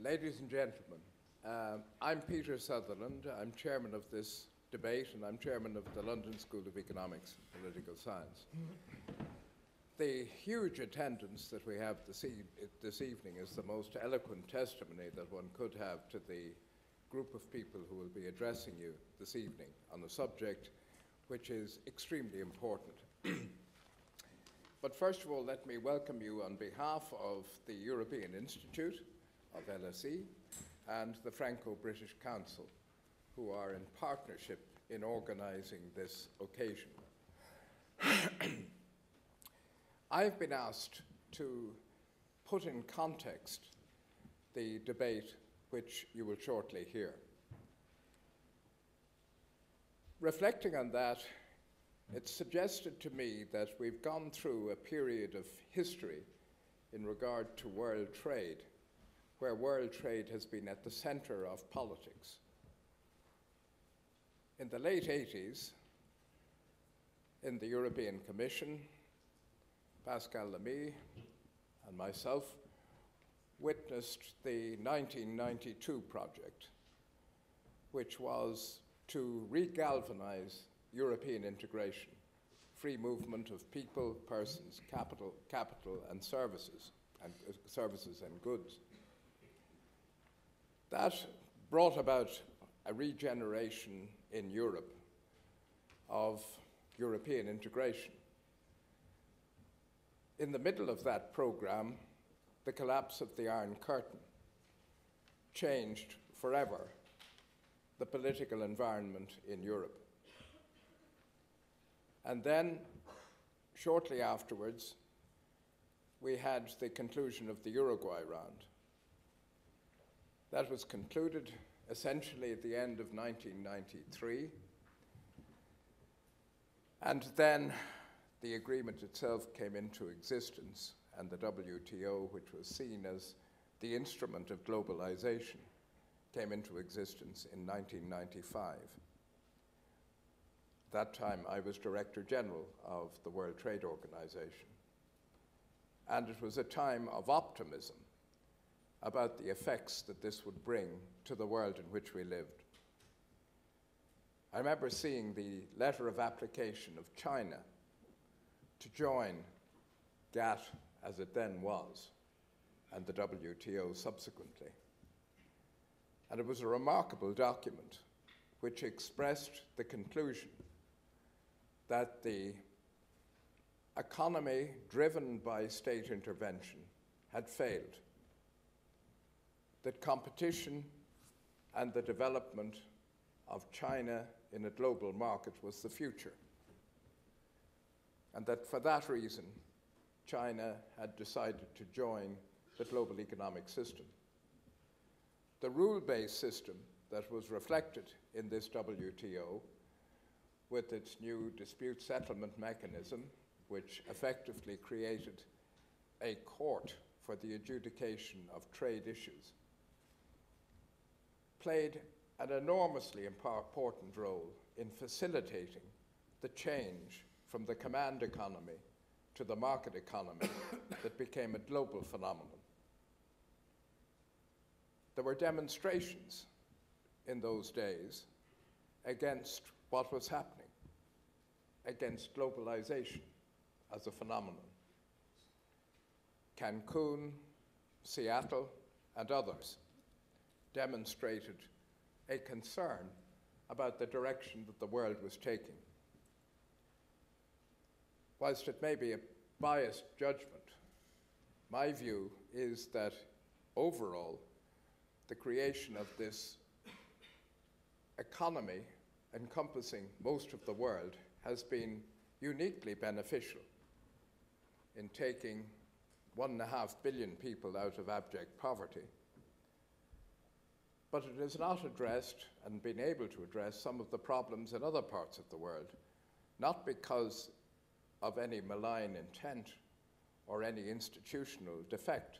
Ladies and gentlemen, I'm Peter Sutherland. I'm chairman of this debate, and I'm chairman of the London School of Economics and Political Science. The huge attendance that we have this evening is the most eloquent testimony that one could have to the group of people who will be addressing you this evening on a subject which is extremely important. But first of all, let me welcome you on behalf of the European Institute of LSE and the Franco-British Council, who are in partnership in organizing this occasion. I've been asked to put in context the debate which you will shortly hear. Reflecting on that, it's suggested to me that we've gone through a period of history in regard to world trade, where world trade has been at the center of politics. In the late 80s, in the European Commission, Pascal, Lamy, and myself witnessed the 1992 project, which was to regalvanize European integration, free movement of people, persons, capital, and services and goods. That brought about a regeneration in Europe of European integration. In the middle of that program, the collapse of the Iron Curtain changed forever the political environment in Europe. And then, shortly afterwards, we had the conclusion of the Uruguay round. That was concluded essentially at the end of 1993. And then the agreement itself came into existence, and the WTO, which was seen as the instrument of globalization, came into existence in 1995. That time, I was Director General of the World Trade Organization. And it was a time of optimism about the effects that this would bring to the world in which we lived. I remember seeing the letter of application of China to join GATT, as it then was, and the WTO subsequently. And it was a remarkable document which expressed the conclusion that the economy driven by state intervention had failed, that competition and the development of China in a global market was the future, and that for that reason, China had decided to join the global economic system. The rule-based system that was reflected in this WTO, with its new dispute settlement mechanism, which effectively created a court for the adjudication of trade issues, played an enormously important role in facilitating the change from the command economy to the market economy that became a global phenomenon. There were demonstrations in those days against what was happening, against globalization as a phenomenon. Cancun, Seattle, and others demonstrated a concern about the direction that the world was taking. Whilst it may be a biased judgment, my view is that overall, the creation of this economy encompassing most of the world has been uniquely beneficial in taking 1.5 billion people out of abject poverty. But it has not addressed and been able to address some of the problems in other parts of the world, not because of any malign intent or any institutional defect,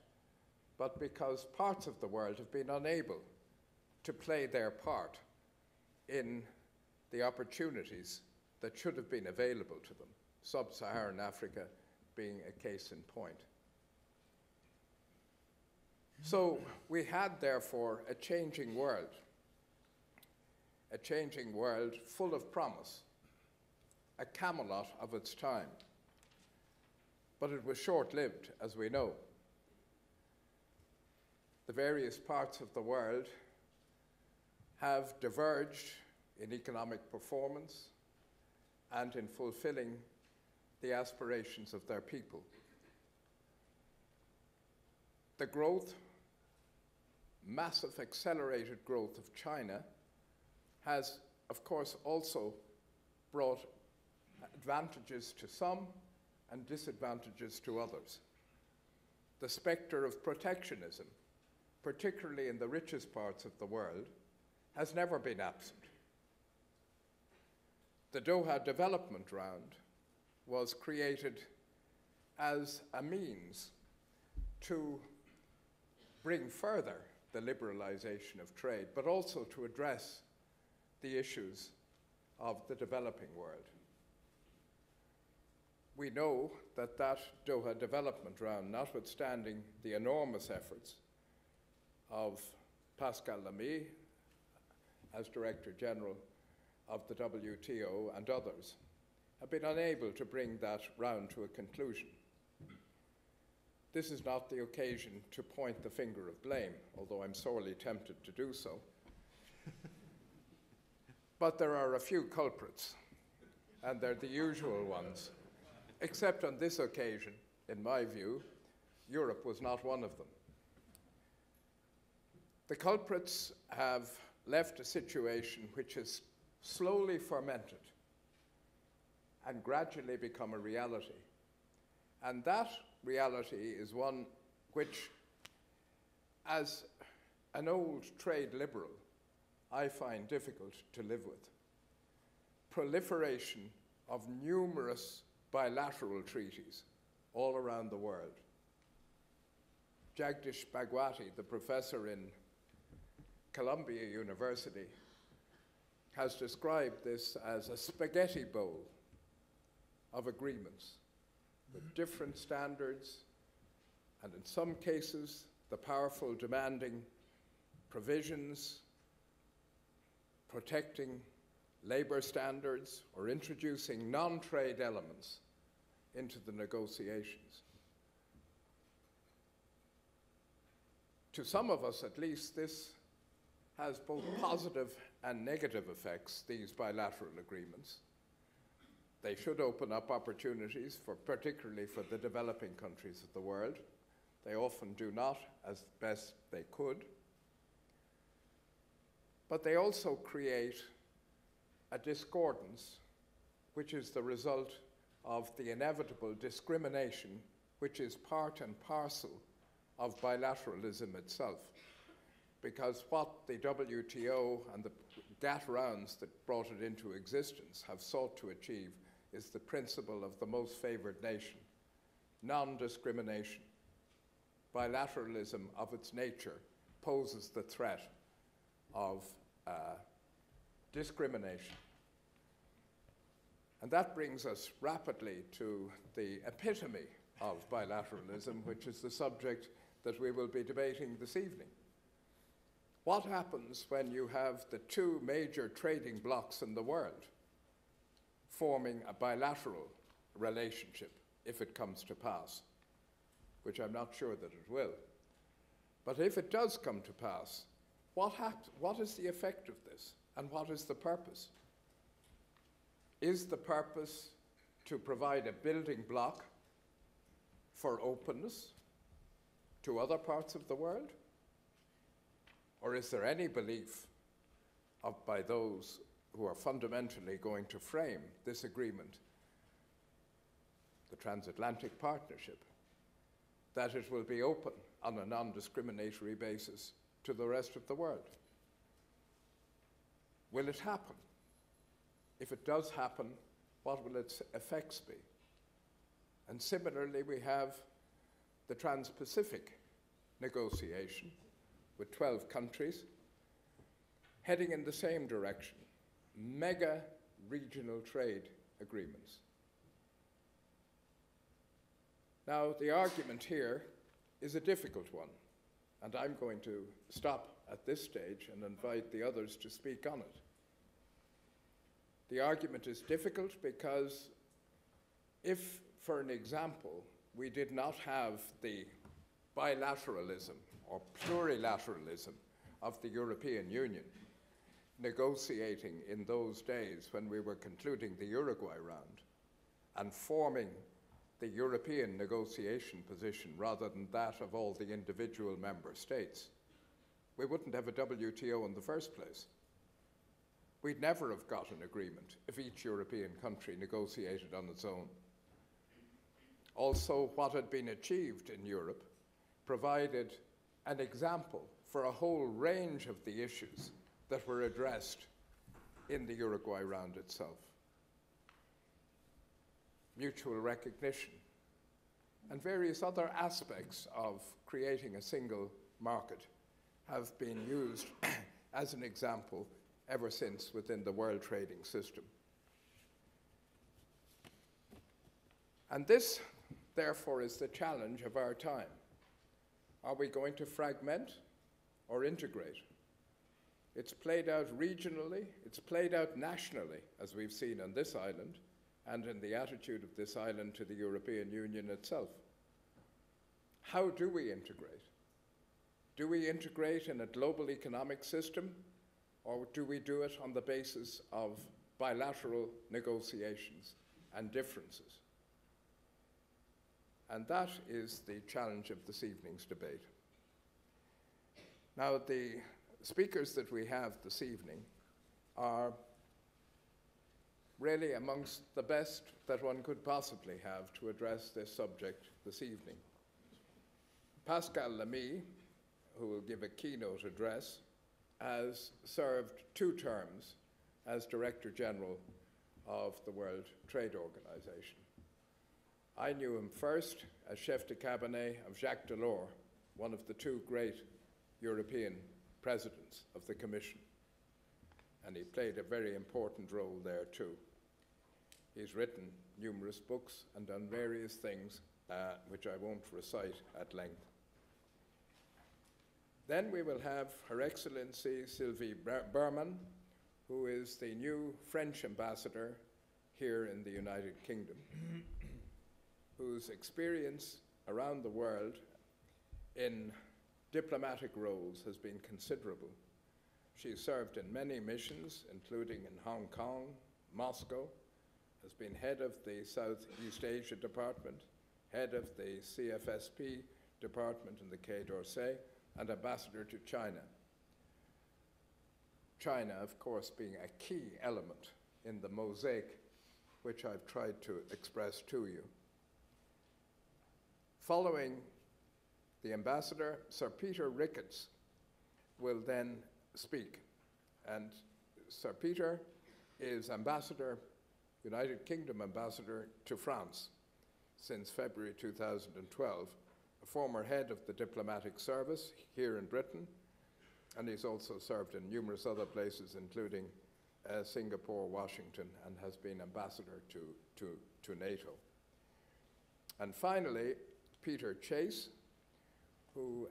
but because parts of the world have been unable to play their part in the opportunities that should have been available to them, Sub-Saharan Africa being a case in point. So we had, therefore, a changing world full of promise, a Camelot of its time. But it was short-lived, as we know. The various parts of the world have diverged in economic performance and in fulfilling the aspirations of their people. The growth, massive accelerated growth of China has, of course, also brought advantages to some and disadvantages to others. The spectre of protectionism, particularly in the richest parts of the world, has never been absent. The Doha Development Round was created as a means to bring further the liberalization of trade, but also to address the issues of the developing world. We know that that Doha Development Round, notwithstanding the enormous efforts of Pascal Lamy as Director General of the WTO and others, have been unable to bring that round to a conclusion. This is not the occasion to point the finger of blame, although I'm sorely tempted to do so. But there are a few culprits, and they're the usual ones. Except on this occasion, in my view, Europe was not one of them. The culprits have left a situation which has slowly fermented and gradually become a reality. And that reality is one which, as an old trade liberal, I find difficult to live with. Proliferation of numerous bilateral treaties all around the world. Jagdish Bhagwati, the professor in Columbia University, has described this as a spaghetti bowl of agreements with different standards, and in some cases, the powerful demanding provisions protecting labor standards or introducing non-trade elements into the negotiations. To some of us, at least, this has both positive and negative effects, these bilateral agreements. They should open up opportunities, particularly for the developing countries of the world. They often do not, as best they could. But they also create a discordance, which is the result of the inevitable discrimination, which is part and parcel of bilateralism itself. Because what the WTO and the GATT rounds that brought it into existence have sought to achieve is the principle of the most favored nation, non-discrimination. Bilateralism of its nature poses the threat of discrimination. And that brings us rapidly to the epitome of bilateralism, which is the subject that we will be debating this evening. What happens when you have the two major trading blocs in the world forming a bilateral relationship, if it comes to pass, which I'm not sure that it will? But if it does come to pass, what is the effect of this, and what is the purpose? Is the purpose to provide a building block for openness to other parts of the world? Or is there any belief by those who are fundamentally going to frame this agreement, the Transatlantic Partnership, that it will be open on a non-discriminatory basis to the rest of the world? Will it happen? If it does happen, what will its effects be? And similarly, we have the Trans-Pacific negotiation with 12 countries heading in the same direction, mega regional trade agreements. Now, the argument here is a difficult one, And I'm going to stop at this stage and invite the others to speak on it. The argument is difficult because if, for an example, we did not have the bilateralism or plurilateralism of the European Union negotiating in those days when we were concluding the Uruguay round and forming the European negotiation position rather than that of all the individual member states, we wouldn't have a WTO in the first place. We'd never have got an agreement if each European country negotiated on its own. Also, what had been achieved in Europe provided an example for a whole range of the issues that were addressed in the Uruguay round itself. Mutual recognition, and various other aspects of creating a single market have been used as an example ever since within the world trading system. And this, therefore, is the challenge of our time. Are we going to fragment or integrate? It's played out regionally, it's played out nationally, as we've seen on this island, and in the attitude of this island to the European Union itself. How do we integrate? Do we integrate in a global economic system, or do we do it on the basis of bilateral negotiations and differences? And that is the challenge of this evening's debate. Now, the speakers that we have this evening are really amongst the best that one could possibly have to address this subject this evening. Pascal Lamy, who will give a keynote address, has served 2 terms as Director General of the World Trade Organization. I knew him first as chef de cabinet of Jacques Delors, one of the 2 great European presidents of the Commission, and he played a very important role there too. He's written numerous books and done various things which I won't recite at length. Then we will have Her Excellency Sylvie Bermann, who is the new French ambassador here in the United Kingdom, whose experience around the world in diplomatic roles has been considerable. She served in many missions, including in Hong Kong, Moscow, has been head of the Southeast Asia Department, head of the CFSP Department in the Quai d'Orsay, and ambassador to China. China, of course, being a key element in the mosaic which I've tried to express to you. Following the ambassador, Sir Peter Ricketts will then speak. And Sir Peter is ambassador, United Kingdom ambassador to France since February 2012, a former head of the diplomatic service here in Britain, and he's also served in numerous other places, including Singapore, Washington, and has been ambassador to NATO. And finally, Peter Chase, who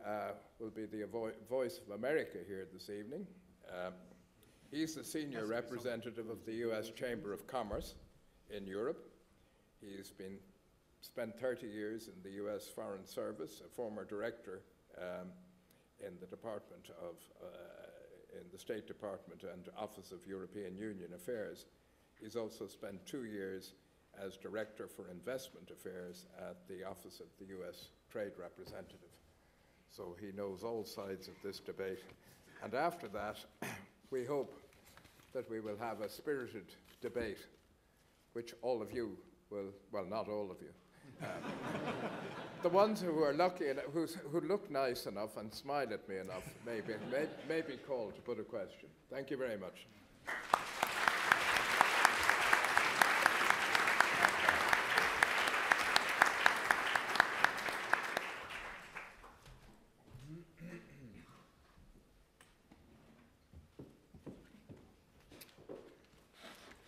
will be the voice of America here this evening. He's the senior representative of the US Chamber of Commerce in Europe. He's spent 30 years in the US Foreign Service, a former director in the Department of, in the State Department and Office of European Union Affairs. He's also spent 2 years as Director for Investment Affairs at the Office of the US Trade Representative. So he knows all sides of this debate. And after that, we hope that we will have a spirited debate, which all of you will, well, not all of you, the ones who are lucky enough, who look nice enough and smile at me enough, may be called to put a question. Thank you very much.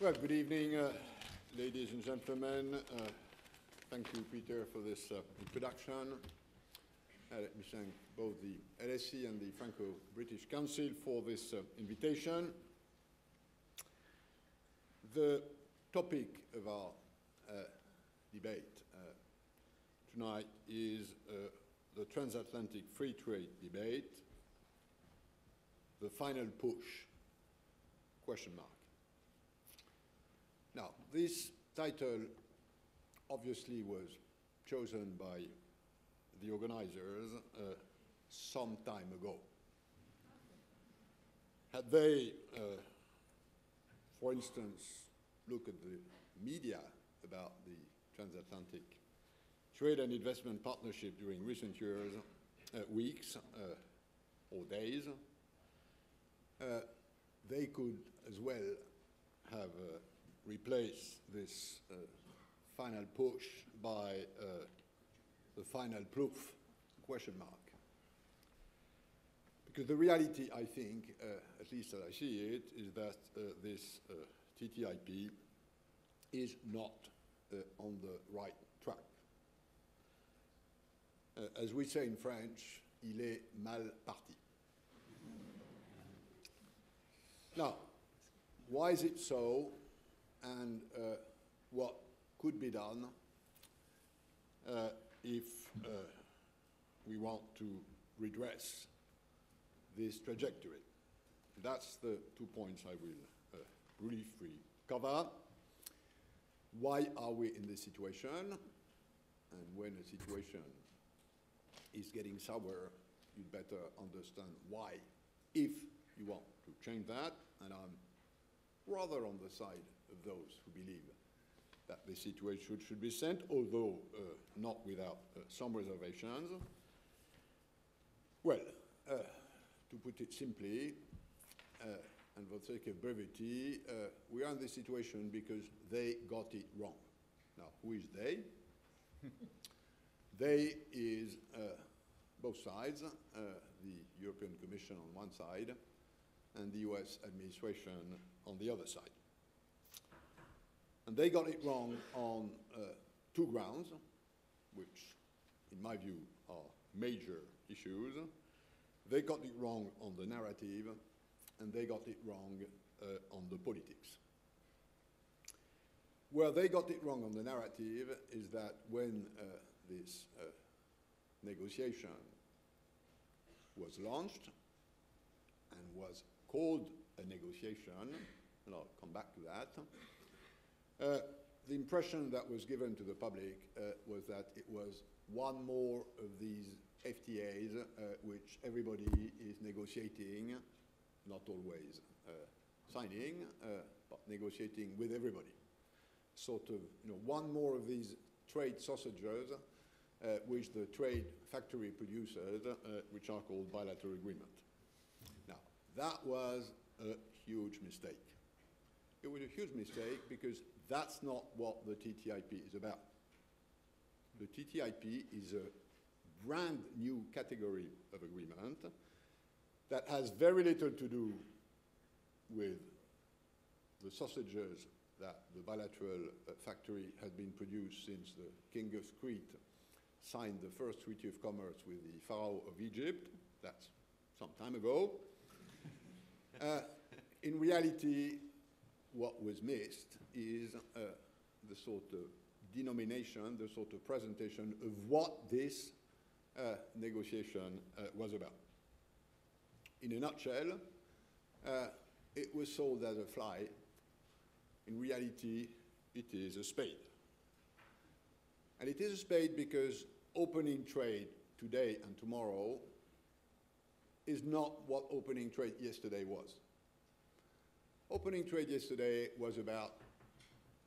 Well, good evening, ladies and gentlemen. Thank you, Peter, for this introduction. Let me thank both the LSE and the Franco-British Council for this invitation. The topic of our debate tonight is the Transatlantic Free Trade debate, the final push, question mark. Now, this title obviously was chosen by the organizers some time ago. Had they, for instance, looked at the media about the Transatlantic Trade and Investment Partnership during recent years, weeks or days, they could as well have replaced this final push by the final proof, question mark. Because the reality, I think, at least as I see it, is that this TTIP is not on the right track. As we say in French, il est mal parti. Now, why is it so, and what could be done if we want to redress this trajectory? That's the 2 points I will briefly cover. Why are we in this situation? And when a situation is getting sour, you'd better understand why, if you want to change that. And I'm rather on the side of those who believe that the situation should be sent, although not without some reservations. Well, to put it simply, and for the sake of brevity, we are in this situation because they got it wrong. Now, who is they? They is both sides, the European Commission on one side and the US administration on the other side. And they got it wrong on two grounds, which, in my view, are major issues. They got it wrong on the narrative, and they got it wrong on the politics. Where they got it wrong on the narrative is that when this negotiation was launched and was called a negotiation, and I'll come back to that, the impression that was given to the public was that it was one more of these FTAs which everybody is negotiating, not always signing, but negotiating with everybody. Sort of, one more of these trade sausages which the trade factory producers, which are called bilateral agreement. Now, that was a huge mistake. It was a huge mistake because that's not what the TTIP is about. The TTIP is a brand new category of agreement that has very little to do with the sausages that the bilateral factory has been produced since the King of Crete signed the first treaty of commerce with the Pharaoh of Egypt. That's some time ago. In reality, what was missed is the sort of denomination, the sort of presentation of what this negotiation was about. In a nutshell, it was sold as a fly. In reality, it is a spade. And it is a spade because opening trade today and tomorrow is not what opening trade yesterday was. Opening trade yesterday was about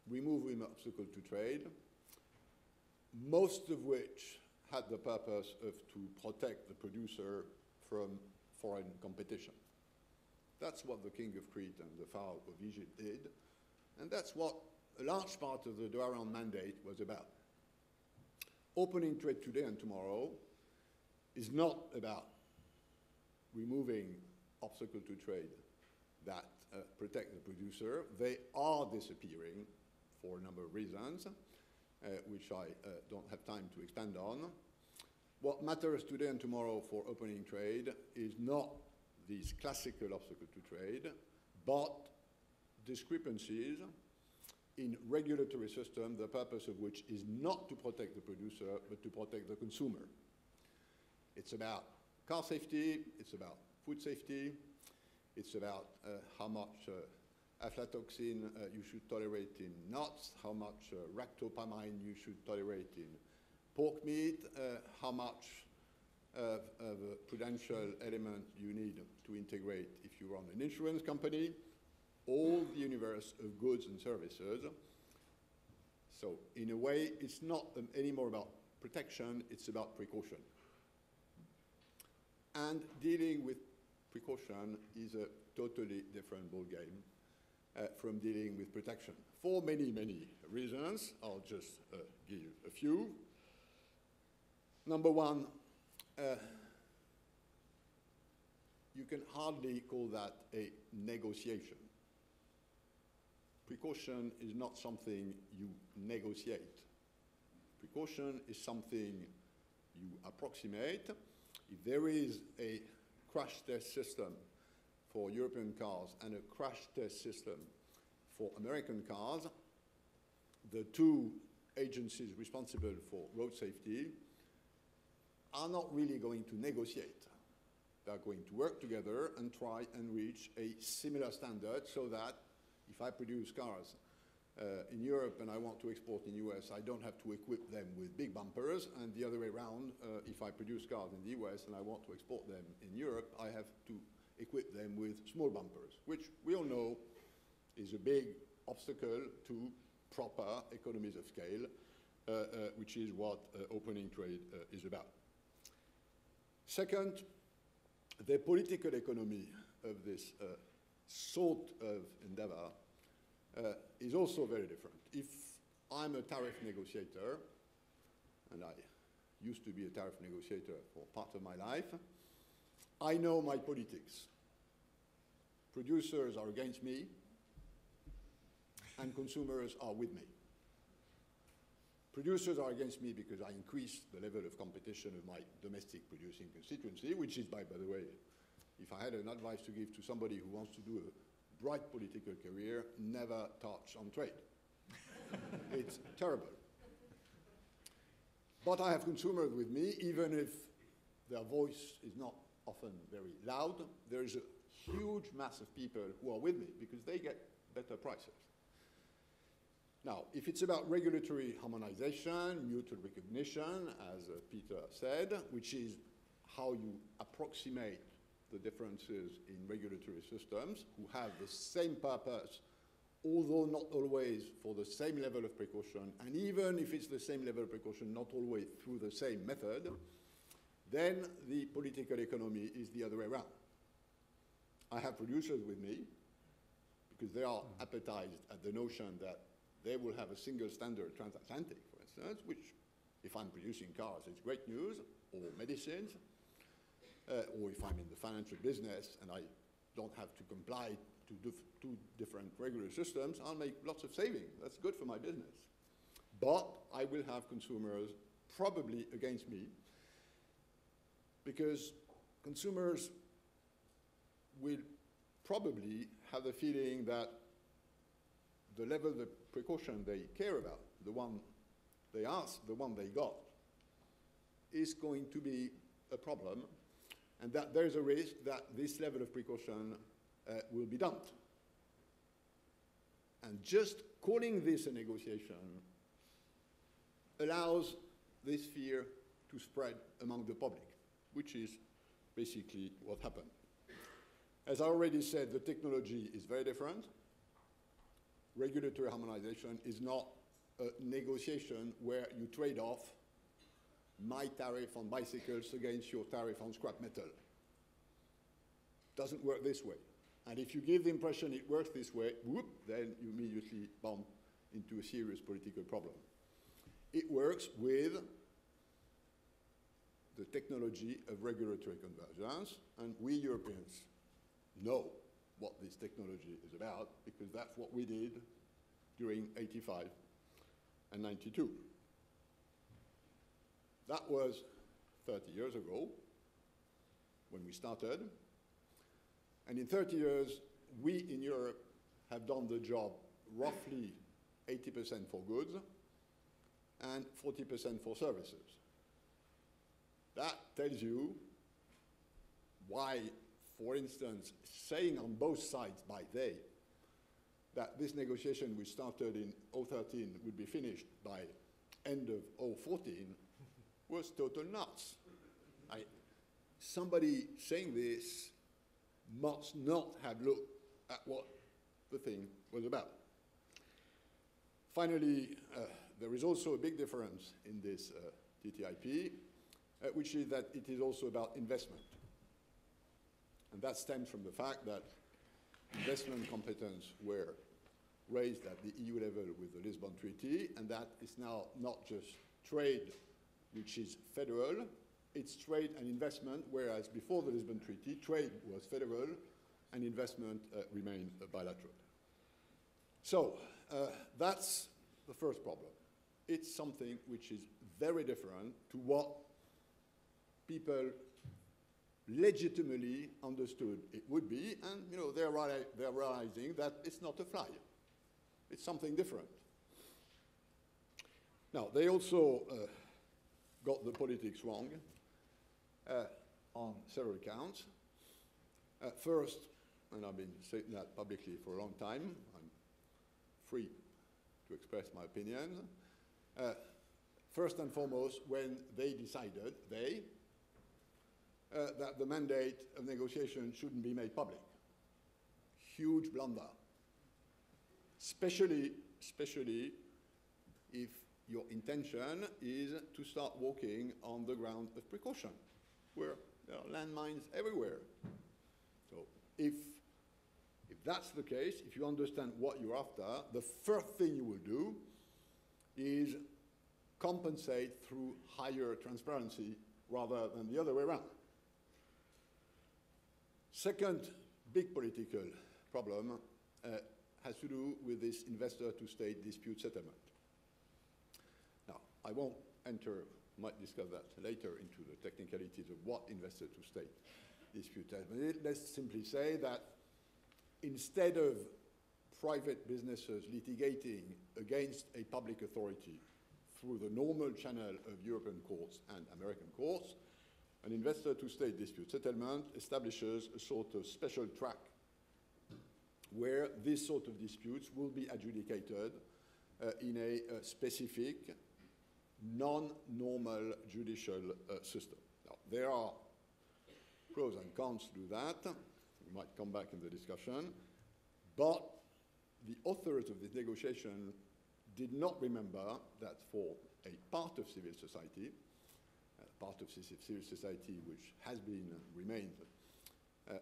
removing obstacles to trade, most of which had the purpose of to protect the producer from foreign competition. That's what the King of Crete and the Pharaoh of Egypt did, and that's what a large part of the Doha mandate was about. Opening trade today and tomorrow is not about removing obstacles to trade that protect the producer. They are disappearing for a number of reasons, which I don't have time to expand on. What matters today and tomorrow for opening trade is not these classical obstacles to trade, but discrepancies in regulatory system, the purpose of which is not to protect the producer, but to protect the consumer. It's about car safety, it's about food safety, it's about how much aflatoxin you should tolerate in nuts, how much ractopamine you should tolerate in pork meat, how much of a prudential element you need to integrate if you run an insurance company, all the universe of goods and services. So in a way, it's not anymore about protection, it's about precaution. And dealing with precaution is a totally different ballgame from dealing with protection. For many, many reasons, I'll just give a few. Number one, you can hardly call that a negotiation. Precaution is not something you negotiate. Precaution is something you approximate. If there is a crash test system for European cars and a crash test system for American cars, the two agencies responsible for road safety are not really going to negotiate. They are going to work together and try and reach a similar standard so that if I produce cars in Europe and I want to export in the US, I don't have to equip them with big bumpers, and the other way around, if I produce cars in the US and I want to export them in Europe, I have to equip them with small bumpers, which we all know is a big obstacle to proper economies of scale, which is what opening trade is about. Second, the political economy of this sort of endeavor is also very different. If I'm a tariff negotiator, and I used to be a tariff negotiator for part of my life, I know my politics. Producers are against me, and consumers are with me. Producers are against me because I increase the level of competition of my domestic producing constituency, which is, by the way, if I had an advice to give to somebody who wants to do a bright political career, never touch on trade. It's terrible. But I have consumers with me, even if their voice is not often very loud. There is a huge mass of people who are with me because they get better prices. Now, if it's about regulatory harmonization, mutual recognition, as Peter said, which is how you approximate the differences in regulatory systems who have the same purpose, although not always for the same level of precaution, and even if it's the same level of precaution, not always through the same method, then the political economy is the other way around. I have producers with me because they are appetized at the notion that they will have a single standard transatlantic, for instance, which, if I'm producing cars, it's great news, or medicines, or if I'm in the financial business and I don't have to comply to two different regulatory systems, I'll make lots of savings. That's good for my business. But I will have consumers probably against me because consumers will probably have the feeling that the level of precaution they care about, the one they asked, the one they got, is going to be a problem, and that there is a risk that this level of precaution will be dumped. And just calling this a negotiation allows this fear to spread among the public, which is basically what happened. As I already said, the technology is very different. Regulatory harmonization is not a negotiation where you trade off my tariff on bicycles against your tariff on scrap metal. Doesn't work this way. And if you give the impression it works this way, whoop, then you immediately bump into a serious political problem. It works with the technology of regulatory convergence, and we Europeans know what this technology is about, because that's what we did during 85 and 92. That was 30 years ago when we started. And in 30 years, we in Europe have done the job roughly 80% for goods and 40% for services. That tells you why, for instance, saying on both sides by they that this negotiation which started in 2013 would be finished by end of 2014 was total nuts. Somebody saying this must not have looked at what the thing was about. Finally, there is also a big difference in this TTIP, which is that it is also about investment. And that stems from the fact that investment competence were raised at the EU level with the Lisbon Treaty, and that is now not just trade, which is federal, it's trade and investment, whereas before the Lisbon Treaty, trade was federal and investment remained bilateral. So that's the first problem. It's something which is very different to what people legitimately understood it would be, and they're realizing that it's not a fly. It's something different. Now, they also got the politics wrong on several counts. First, and I've been saying that publicly for a long time, I'm free to express my opinion. First and foremost, when they decided, that the mandate of negotiation shouldn't be made public. Huge blunder. Especially if your intention is to start walking on the ground of precaution, where there are landmines everywhere. So if that's the case, if you understand what you're after, the first thing you will do is compensate through higher transparency rather than the other way around. Second big political problem has to do with this investor-to-state dispute settlement. Now, I won't enter, might discuss that later, into the technicalities of what investor-to-state dispute settlement is. Let's simply say that instead of private businesses litigating against a public authority through the normal channel of European courts and American courts, an investor-to-state dispute settlement establishes a sort of special track where this sort of disputes will be adjudicated in a specific, non-normal judicial system. Now, there are pros and cons to that. We might come back in the discussion. But the authors of this negotiation did not remember that for a part of civil society, which has been remained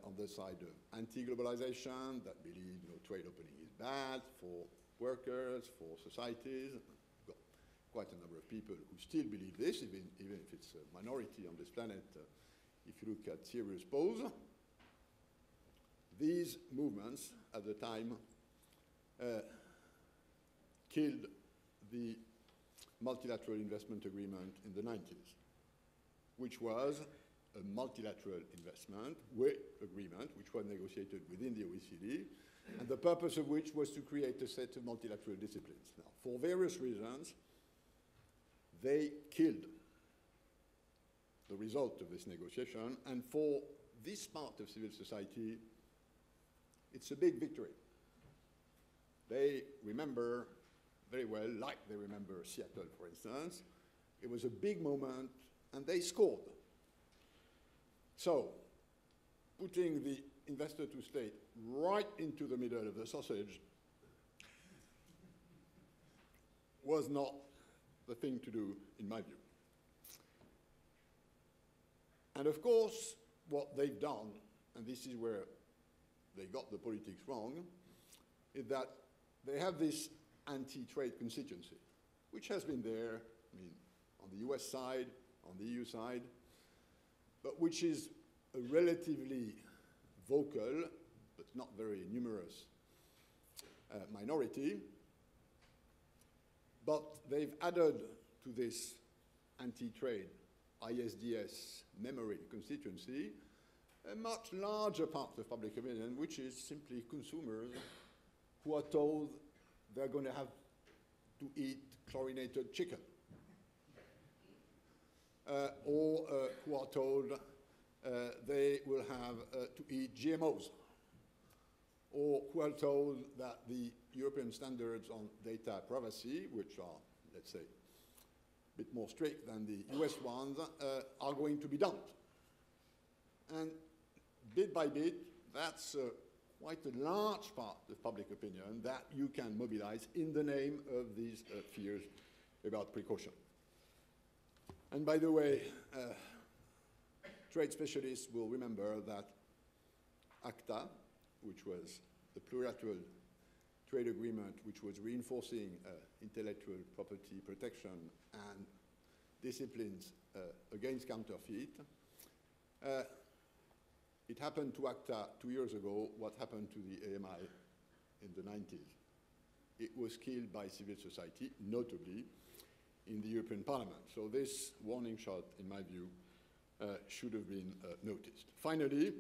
on the side of anti-globalization, that believe trade opening is bad for workers, for societies. We've got quite a number of people who still believe this, even if it's a minority on this planet, if you look at serious polls. These movements at the time killed the multilateral investment agreement in the 90s, which was a multilateral investment agreement which was negotiated within the OECD, and the purpose of which was to create a set of multilateral disciplines. Now, for various reasons, they killed the result of this negotiation, and for this part of civil society, it's a big victory. They remember very well, like they remember Seattle, for instance. It was a big moment, and they scored. So, putting the investor-to-state right into the middle of the sausage was not the thing to do, in my view. And of course, what they've done, and this is where they got the politics wrong, is that they have this anti-trade constituency, which has been there, on the US side, on the EU side, but which is a relatively vocal, but not very numerous minority. But they've added to this anti-trade ISDS memory constituency, a much larger part of public opinion, which is simply consumers who are told they're going to have to eat chlorinated chicken, or who are told they will have to eat GMOs, or who are told that the European standards on data privacy, which are, let's say, a bit more strict than the US ones, are going to be dumped. And bit by bit, that's quite a large part of public opinion that you can mobilize in the name of these fears about precaution. And by the way, trade specialists will remember that ACTA, which was the plurilateral trade agreement which was reinforcing intellectual property protection and disciplines against counterfeit, it happened to ACTA 2 years ago what happened to the AMI in the 90s. It was killed by civil society, notably in the European Parliament. So this warning shot, in my view, should have been noticed. Finally,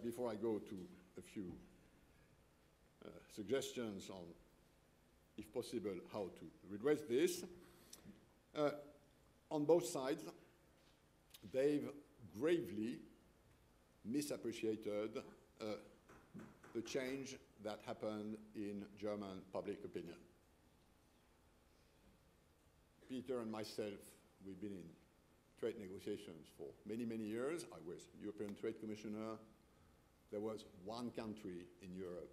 before I go to a few suggestions on, if possible, how to redress this, on both sides, they've gravely misappreciated the change that happened in German public opinion. Peter and myself, we've been in trade negotiations for many, many years. I was European Trade Commissioner. There was one country in Europe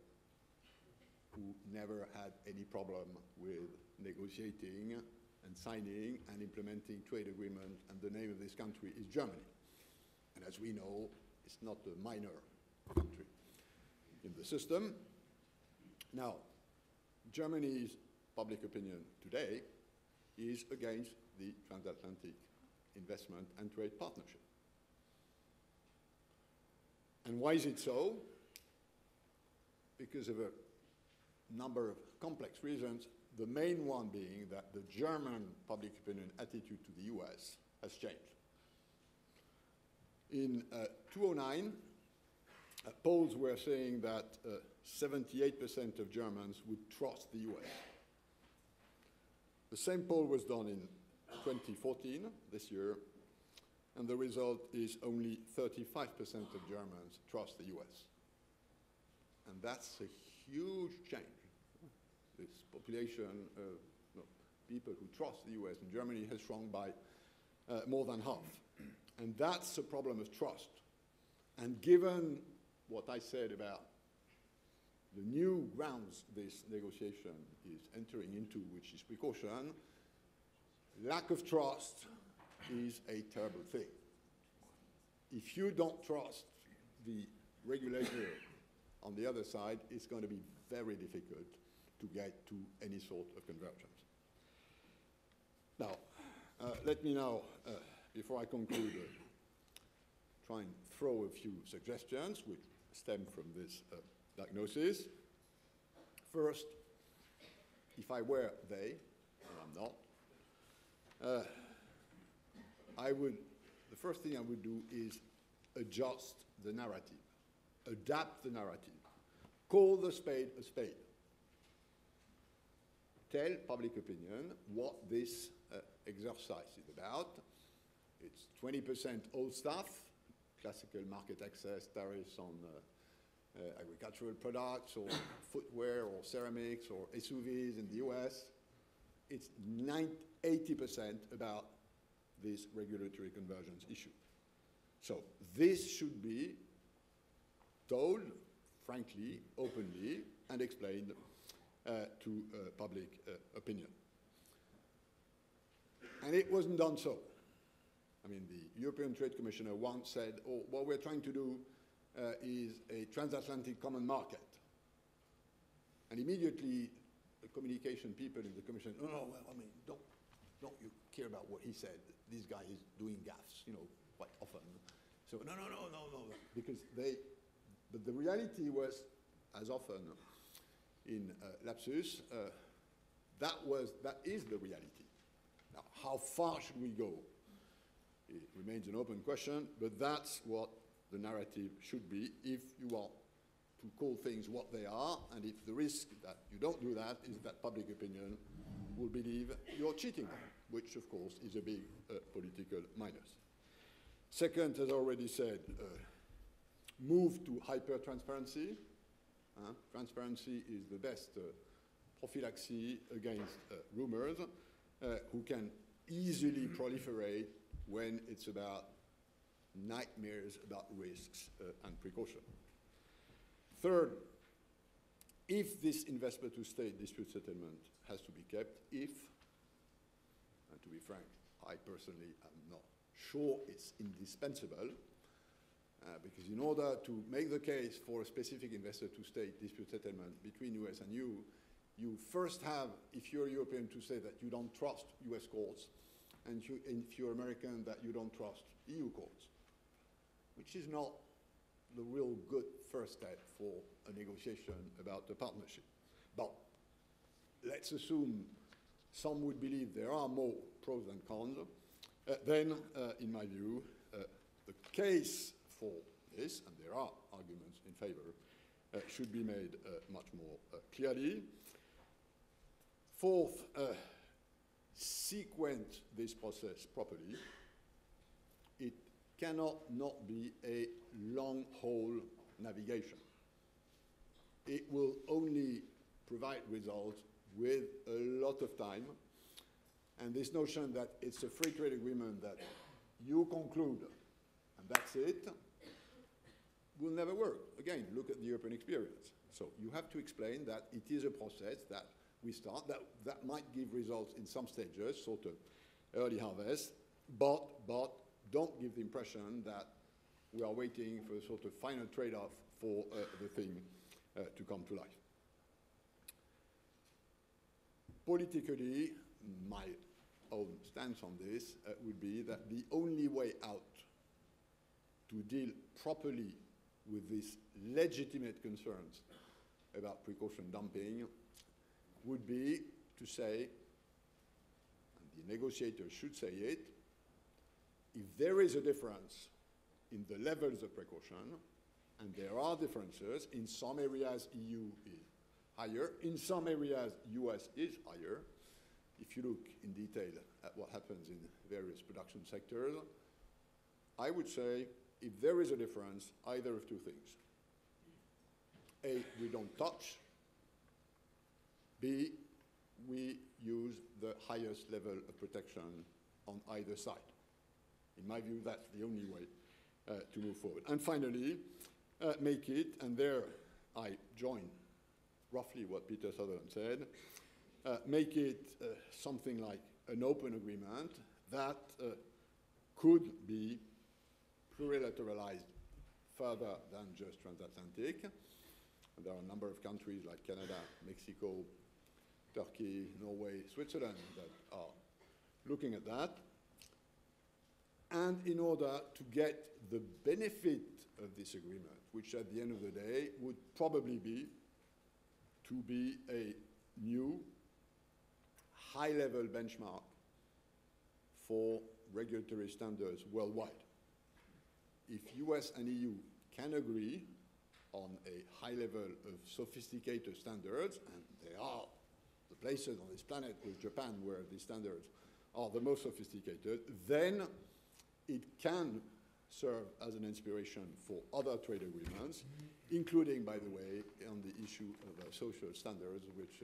who never had any problem with negotiating and signing and implementing trade agreement, and the name of this country is Germany. And as we know, it's not a minor country in the system. Now, Germany's public opinion today is against the Transatlantic Investment and Trade Partnership. And why is it so? Because of a number of complex reasons, the main one being that the German public opinion attitude to the US has changed. In 2009, polls were saying that 78% of Germans would trust the US. The same poll was done in 2014, this year, and the result is only 35% of Germans trust the US. And that's a huge change. This population of people who trust the US in Germany has shrunk by more than half. And that's a problem of trust. And given what I said about the new grounds this negotiation is entering into, which is precaution, lack of trust is a terrible thing. If you don't trust the regulator on the other side, it's going to be very difficult to get to any sort of convergence. Now, let me now, before I conclude, try and throw a few suggestions which stem from this diagnosis. First, if I were they, and I'm not, the first thing I would do is adjust the narrative, adapt the narrative, call the spade a spade. Tell public opinion what this exercise is about. It's 20% old stuff, classical market access, tariffs on agricultural products or footwear or ceramics or SUVs in the US. It's 80% about this regulatory convergence issue. So this should be told, frankly, openly, and explained to public opinion. And it wasn't done so. I mean, the European Trade Commissioner once said, oh, what we're trying to do is a transatlantic common market. And immediately, the communication people in the Commission, no, well, I mean, don't you care about what he said? This guy is doing gaffes, quite often. So no, because but the reality was, as often in lapsus, that is the reality. Now, how far should we go It remains an open question, but that's what the narrative should be if you want to call things what they are, and if the risk that you don't do that is that public opinion will believe you're cheating them, which of course is a big political minus. Second, as already said, move to hyper-transparency. Transparency is the best prophylaxis against rumors, who can easily proliferate when it's about nightmares about risks and precaution. Third, if this investor-to-state dispute settlement has to be kept, and to be frank, I personally am not sure it's indispensable, because in order to make the case for a specific investor-to-state dispute settlement between US and EU, you first have, if you're European, to say that you don't trust US courts, and if you're American, that you don't trust EU courts, which is not the real good first step for a negotiation about a partnership. But let's assume some would believe there are more pros than cons. Then, in my view, the case for this, and there are arguments in favor, should be made much more clearly. Fourth, sequence this process properly. It cannot not be a long-haul navigation. It will only provide results with a lot of time. And this notion that it's a free trade agreement that you conclude and that's it will never work. Again, look at the European experience. So you have to explain that it is a process that we start, that might give results in some stages, sort of early harvest, but don't give the impression that we are waiting for a sort of final trade-off for the thing to come to life. Politically, my own stance on this would be that the only way out to deal properly with these legitimate concerns about precaution dumping would be to say, and the negotiators should say it, if there is a difference in the levels of precaution, and there are differences, in some areas EU is higher, in some areas US is higher. If you look in detail at what happens in various production sectors, I would say if there is a difference, either of two things. A, we don't touch. B, we use the highest level of protection on either side. In my view, that's the only way to move forward. And finally, make it, and there I join roughly what Peter Sutherland said, make it something like an open agreement that could be plurilateralized further than just transatlantic. And there are a number of countries like Canada, Mexico, Turkey, Norway, Switzerland that are looking at that. And in order to get the benefit of this agreement, which at the end of the day would probably be to be a new high-level benchmark for regulatory standards worldwide. If US and EU can agree on a high level of sophisticated standards, and there are the places on this planet with Japan where these standards are the most sophisticated, then it can serve as an inspiration for other trade agreements, including, by the way, on the issue of social standards, which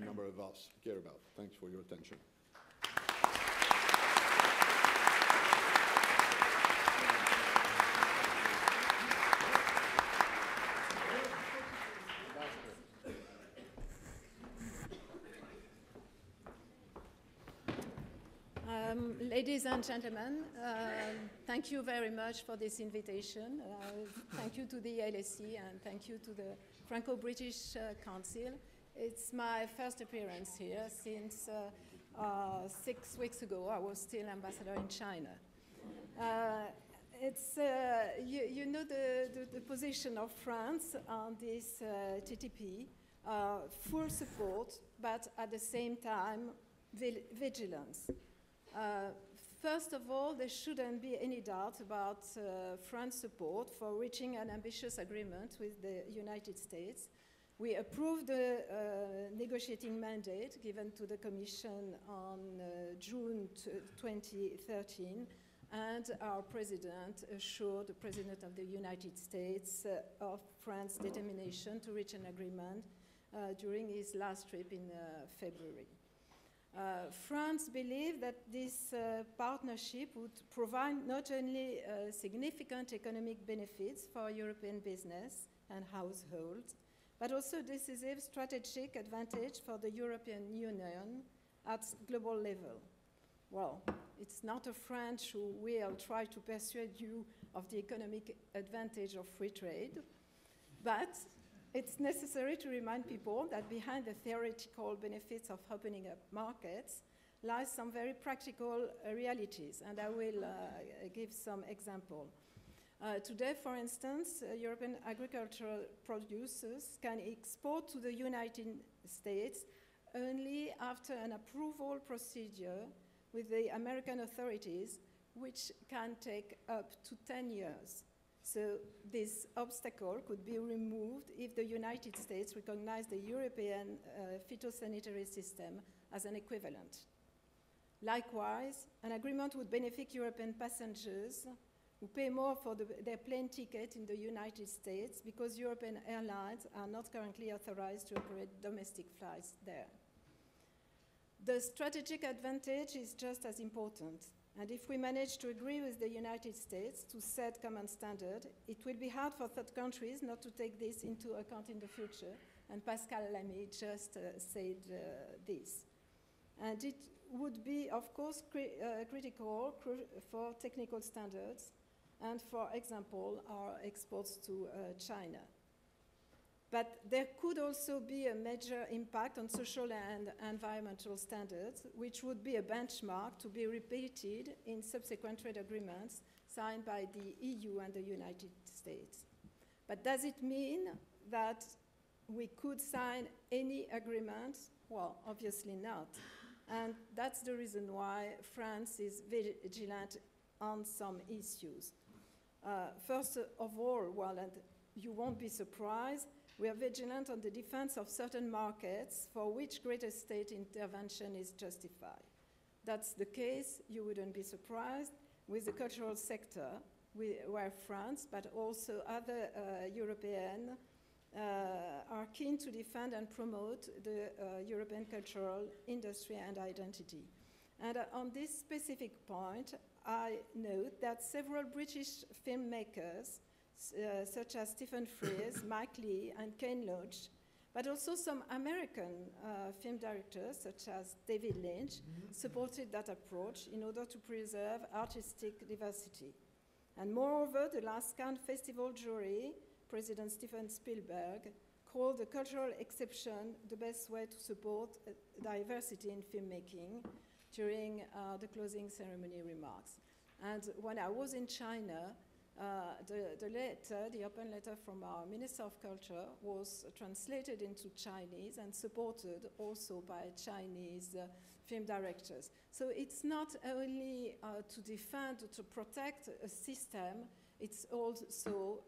a number of us care about. Thanks for your attention. Ladies and gentlemen, thank you very much for this invitation. Thank you to the LSE and thank you to the Franco-British Council. It's my first appearance here since 6 weeks ago. I was still ambassador in China. You know the position of France on this TTIP, full support, but at the same time, vigilance. First of all, there shouldn't be any doubt about France's support for reaching an ambitious agreement with the United States. We approved the negotiating mandate given to the Commission on June 2013, and our President assured the President of the United States of France's determination to reach an agreement during his last trip in February. France believed that this partnership would provide not only significant economic benefits for European business and households, but also decisive strategic advantage for the European Union at global level. Well, it's not a French who will try to persuade you of the economic advantage of free trade, but it's necessary to remind people that behind the theoretical benefits of opening up markets lies some very practical realities, and I will give some examples. Today, for instance, European agricultural producers can export to the United States only after an approval procedure with the American authorities, which can take up to 10 years. So this obstacle could be removed if the United States recognized the European phytosanitary system as an equivalent. Likewise, an agreement would benefit European passengers who pay more for their plane ticket in the United States because European airlines are not currently authorized to operate domestic flights there. The strategic advantage is just as important. And if we manage to agree with the United States to set common standard, it will be hard for third countries not to take this into account in the future. And Pascal Lamy just said this. And it would be, of course, critical for technical standards and, for example, our exports to China. But there could also be a major impact on social and environmental standards, which would be a benchmark to be repeated in subsequent trade agreements signed by the EU and the United States. But does it mean that we could sign any agreement? Well, obviously not. And that's the reason why France is vigilant on some issues. First of all, well, and you won't be surprised, we are vigilant on the defense of certain markets for which greater state intervention is justified. That's the case, you wouldn't be surprised, with the cultural sector, where France, but also other European, are keen to defend and promote the European cultural industry and identity. And on this specific point, I note that several British filmmakers, such as Stephen Frears, Mike Leigh, and Ken Loach, but also some American film directors, such as David Lynch, supported that approach in order to preserve artistic diversity. And moreover, the last Cannes Festival jury, President Steven Spielberg, called the cultural exception the best way to support diversity in filmmaking during the closing ceremony remarks. And when I was in China, the open letter from our Minister of Culture was translated into Chinese and supported also by Chinese film directors. So it's not only to defend, to protect a system, it's also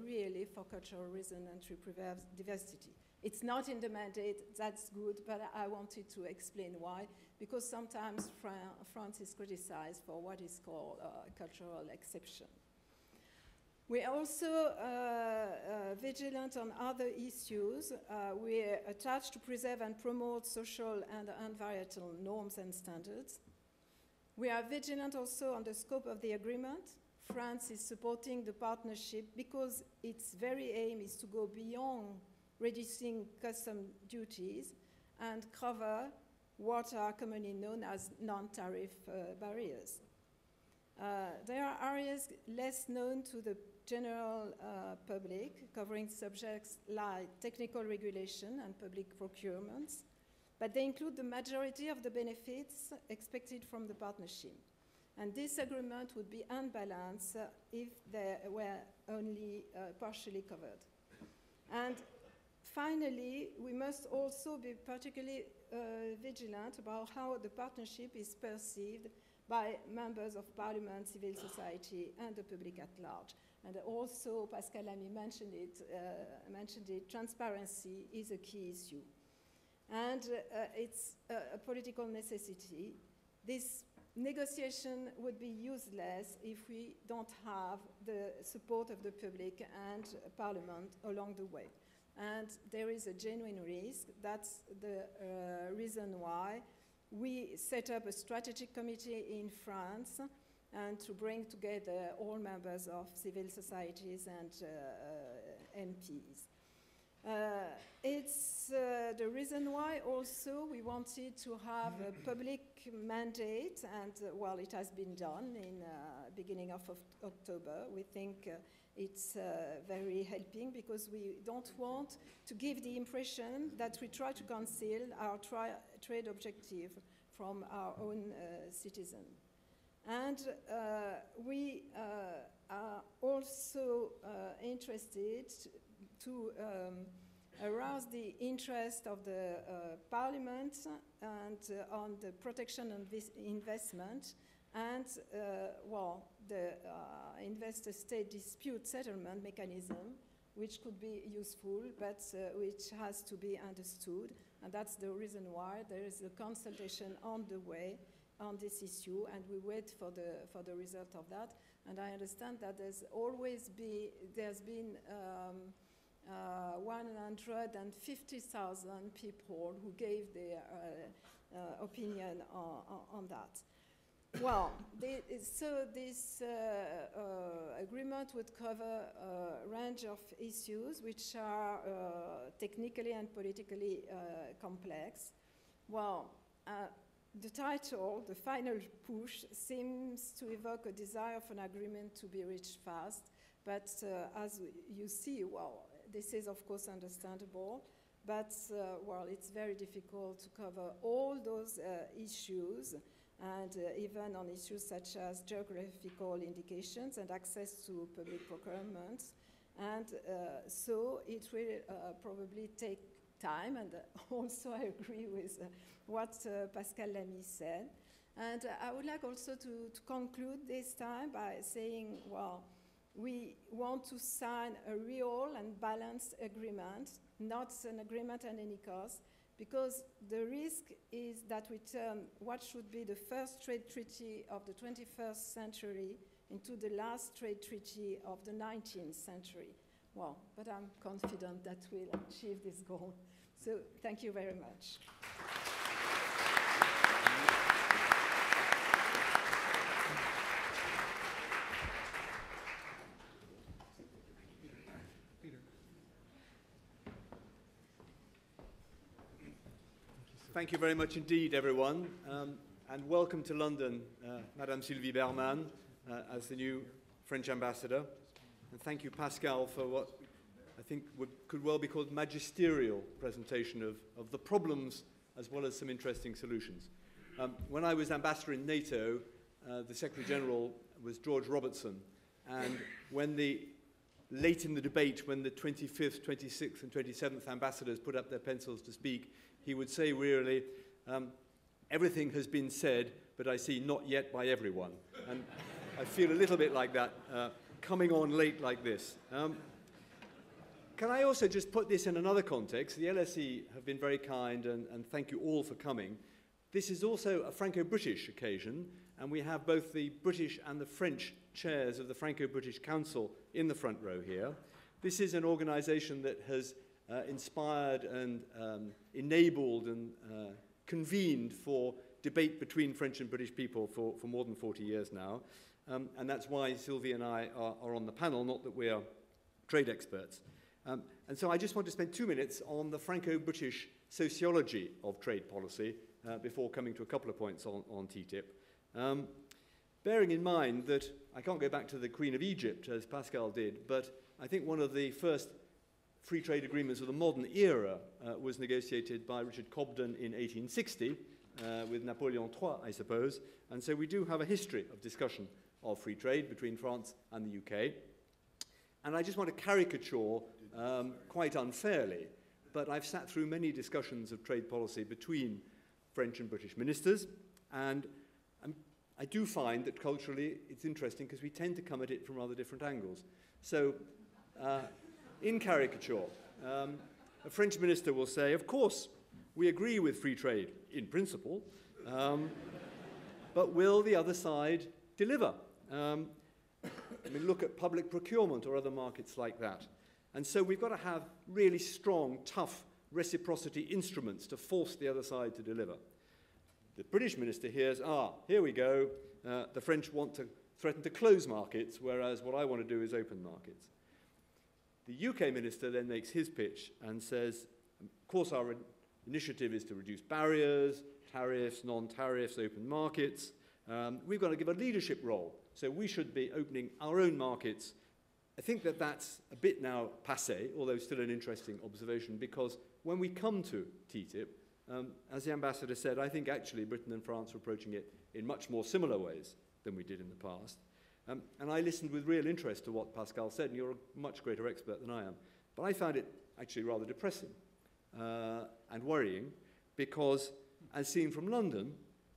really for cultural reason and to preserve diversity. It's not in the mandate, that's good, but I wanted to explain why, because sometimes France is criticized for what is called cultural exception. We are also vigilant on other issues. We are attached to preserve and promote social and environmental norms and standards. We are vigilant also on the scope of the agreement. France is supporting the partnership because its very aim is to go beyond reducing custom duties and cover what are commonly known as non-tariff barriers. There are areas less known to the general public, covering subjects like technical regulation and public procurements, but they include the majority of the benefits expected from the partnership. And this agreement would be unbalanced if they were only partially covered. And finally, we must also be particularly vigilant about how the partnership is perceived by members of parliament, civil society, and the public at large. And also, Pascal Lamy mentioned it, transparency is a key issue. And it's a political necessity. This negotiation would be useless if we don't have the support of the public and parliament along the way. And there is a genuine risk. That's the reason why we set up a strategic committee in France and to bring together all members of civil societies and MPs. It's the reason why also we wanted to have a public mandate, and well, it has been done in beginning of October. We think it's very helping because we don't want to give the impression that we try to conceal our trade objective from our own citizens. And we are also interested to arouse the interest of the Parliament and on the protection of this investment and, well, the investor-state dispute settlement mechanism, which could be useful, but which has to be understood. And that's the reason why there is a consultation on the way on this issue, and we wait for the result of that. And I understand that there's been 150,000 people who gave their opinion on that. Well, so this agreement would cover a range of issues which are technically and politically complex. Well, the title, The Final Push, seems to evoke a desire for an agreement to be reached fast, but as you see, well, this is of course understandable, but well, it's very difficult to cover all those issues, and even on issues such as geographical indications and access to public procurement. And so it will probably take time, and also I agree with what Pascal Lamy said. And I would like also to conclude this time by saying, well, we want to sign a real and balanced agreement, not an agreement at any cost, because the risk is that we turn what should be the first trade treaty of the 21st century into the last trade treaty of the 19th century. Well, but I'm confident that we'll achieve this goal. So thank you very much. Thank you very much indeed, everyone, and welcome to London, Madame Sylvie Bermann, as the new French ambassador. And thank you, Pascal, for what I think could well be called magisterial presentation of the problems as well as some interesting solutions. When I was ambassador in NATO, the Secretary General was George Robertson, and late in the debate, when the 25th, 26th, and 27th ambassadors put up their pencils to speak, he would say really, everything has been said, but I see not yet by everyone. And I feel a little bit like that, coming on late like this. Can I also just put this in another context? The LSE have been very kind, and thank you all for coming. This is also a Franco-British occasion, and we have both the British and the French chairs of the Franco-British Council in the front row here. This is an organization that has inspired and enabled and convened for debate between French and British people for more than 40 years now. And that's why Sylvie and I are on the panel, not that we are trade experts. And so I just want to spend 2 minutes on the Franco-British sociology of trade policy before coming to a couple of points on TTIP. Bearing in mind that I can't go back to the Queen of Egypt, as Pascal did, but I think one of the first free trade agreements of the modern era was negotiated by Richard Cobden in 1860 with Napoleon III, I suppose. And so we do have a history of discussion of free trade between France and the UK. And I just want to caricature quite unfairly, but I've sat through many discussions of trade policy between French and British ministers, and I do find that culturally it's interesting because we tend to come at it from rather different angles. So, in caricature, a French minister will say, of course, we agree with free trade in principle, but will the other side deliver? I mean, look at public procurement or other markets like that. And so we've got to have really strong, tough reciprocity instruments to force the other side to deliver. The British minister hears, here we go, the French want to threaten to close markets, whereas what I want to do is open markets. The UK minister then makes his pitch and says, of course our initiative is to reduce barriers, tariffs, non-tariffs, open markets. We've got to give a leadership role, so we should be opening our own markets. I think that that's a bit now passé, although still an interesting observation, because when we come to TTIP, as the ambassador said, I think actually Britain and France are approaching it in much more similar ways than we did in the past. And I listened with real interest to what Pascal said, and you're a much greater expert than I am. But I found it actually rather depressing and worrying, because as seen from London,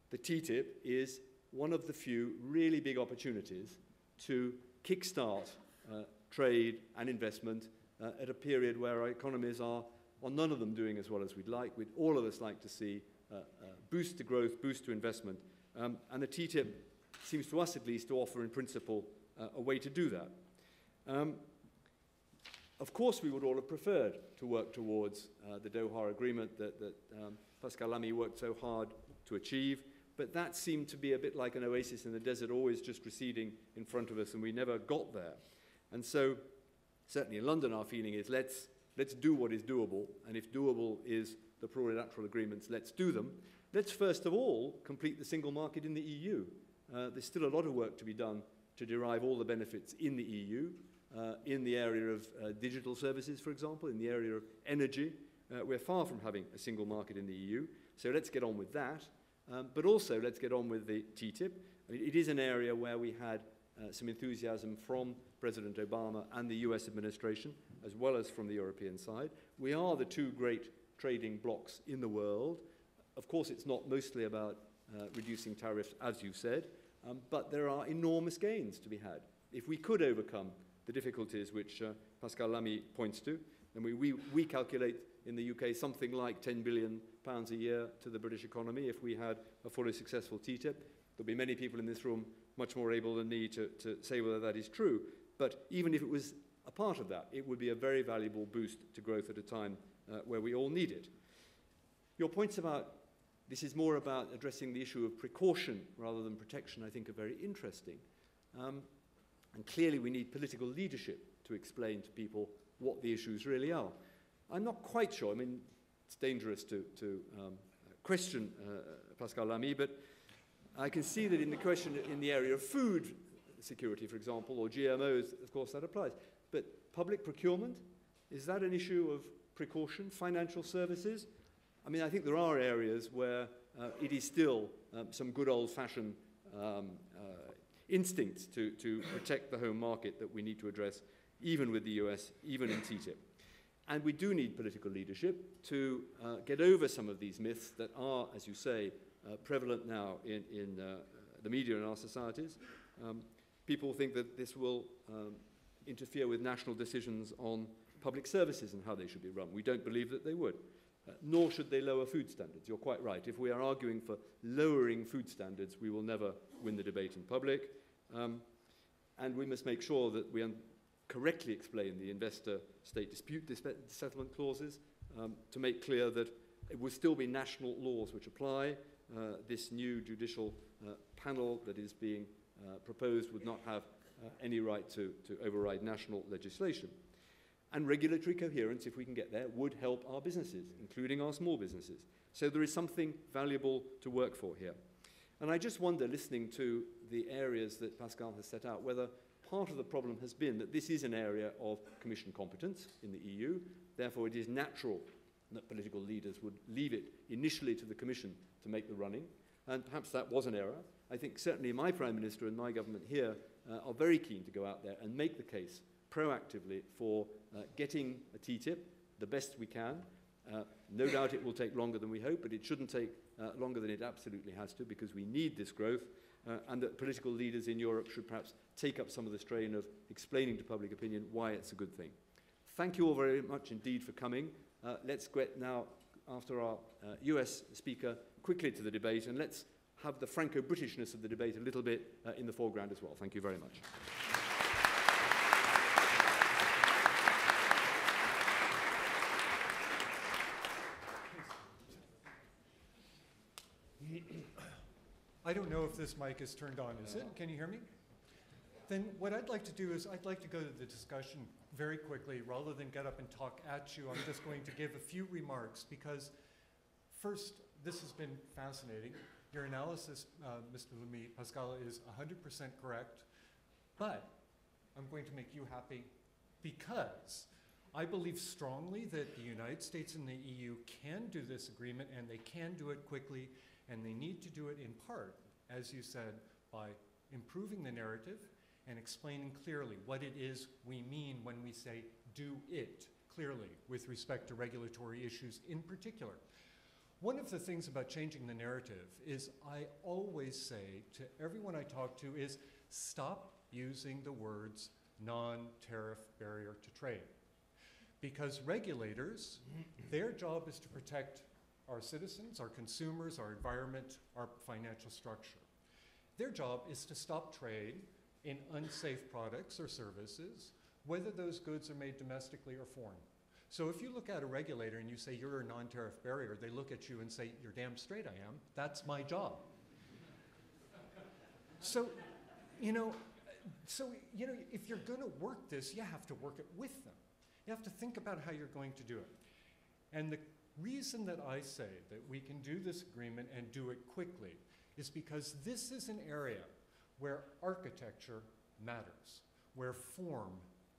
the TTIP is one of the few really big opportunities to kickstart trade and investment at a period where our economies are, or none of them, doing as well as we'd like. We'd all of us like to see boost to growth, boost to investment. And the TTIP seems to us at least to offer in principle a way to do that. Of course we would all have preferred to work towards the Doha agreement that Pascal Lamy worked so hard to achieve, but that seemed to be a bit like an oasis in the desert, always just receding in front of us, and we never got there. And so certainly in London our feeling is let's do what is doable, and if doable is the plurilateral agreements, let's do them. Let's first of all complete the single market in the EU. There's still a lot of work to be done to derive all the benefits in the EU, in the area of digital services, for example, in the area of energy. We're far from having a single market in the EU, so let's get on with that. But also let's get on with the TTIP. I mean, it is an area where we had some enthusiasm from President Obama and the US administration, as well as from the European side. We are the two great trading blocs in the world. Of course, it's not mostly about reducing tariffs, as you said, but there are enormous gains to be had. If we could overcome the difficulties which Pascal Lamy points to, and we calculate in the UK something like £10 billion a year to the British economy if we had a fully successful TTIP. There'll be many people in this room much more able than me to say whether that is true, but even if it was a part of that, it would be a very valuable boost to growth at a time where we all need it. Your points about this is more about addressing the issue of precaution rather than protection, I think, are very interesting. And clearly we need political leadership to explain to people what the issues really are. I'm not quite sure. I mean, it's dangerous to question Pascal Lamy, but I can see that in the question in the area of food security, for example, or GMOs, of course, that applies. But public procurement, is that an issue of precaution? Financial services? I mean, I think there are areas where it is still some good old-fashioned instincts to protect the home market that we need to address, even with the US, even in TTIP. And we do need political leadership to get over some of these myths that are, as you say, prevalent now in the media in our societies. People think that this will interfere with national decisions on public services and how they should be run. We don't believe that they would. Nor should they lower food standards. You're quite right. If we are arguing for lowering food standards, we will never win the debate in public. And we must make sure that we correctly explain the investor-state dispute settlement clauses to make clear that it will still be national laws which apply. This new judicial panel that is being proposed would not have any right to override national legislation. And regulatory coherence, if we can get there, would help our businesses, including our small businesses. So there is something valuable to work for here. And I just wonder, listening to the areas that Pascal has set out, whether part of the problem has been that this is an area of Commission competence in the EU. Therefore, it is natural that political leaders would leave it initially to the Commission to make the running. And perhaps that was an error. I think certainly my Prime Minister and my government here are very keen to go out there and make the case proactively for getting a TTIP the best we can. No doubt it will take longer than we hope, but it shouldn't take longer than it absolutely has to, because we need this growth. and that political leaders in Europe should perhaps take up some of the strain of explaining to public opinion why it's a good thing. Thank you all very much indeed for coming. Let's get now, after our US speaker, quickly to the debate, and let's have the Franco-Britishness of the debate a little bit in the foreground as well. Thank you very much. I don't know if this mic is turned on, is it? Can you hear me? Then what I'd like to do is I'd like to go to the discussion very quickly. Rather than get up and talk at you, I'm just going to give a few remarks because first, this has been fascinating. Your analysis, Mr. Lamy, Pascal, is 100% correct, but I'm going to make you happy because I believe strongly that the United States and the EU can do this agreement and they can do it quickly, and they need to do it in part, as you said, by improving the narrative and explaining clearly what it is we mean when we say do it clearly with respect to regulatory issues in particular. One of the things about changing the narrative is I always say to everyone I talk to is stop using the words non-tariff barrier to trade. Because regulators, their job is to protect our citizens, our consumers, our environment, our financial structure. Their job is to stop trade in unsafe products or services, whether those goods are made domestically or foreign. So if you look at a regulator and you say you're a non-tariff barrier, they look at you and say, you're damn straight I am, that's my job. So, if you're gonna work this, you have to work it with them. You have to think about how you're going to do it. And the reason that I say that we can do this agreement and do it quickly is because this is an area where architecture matters, where form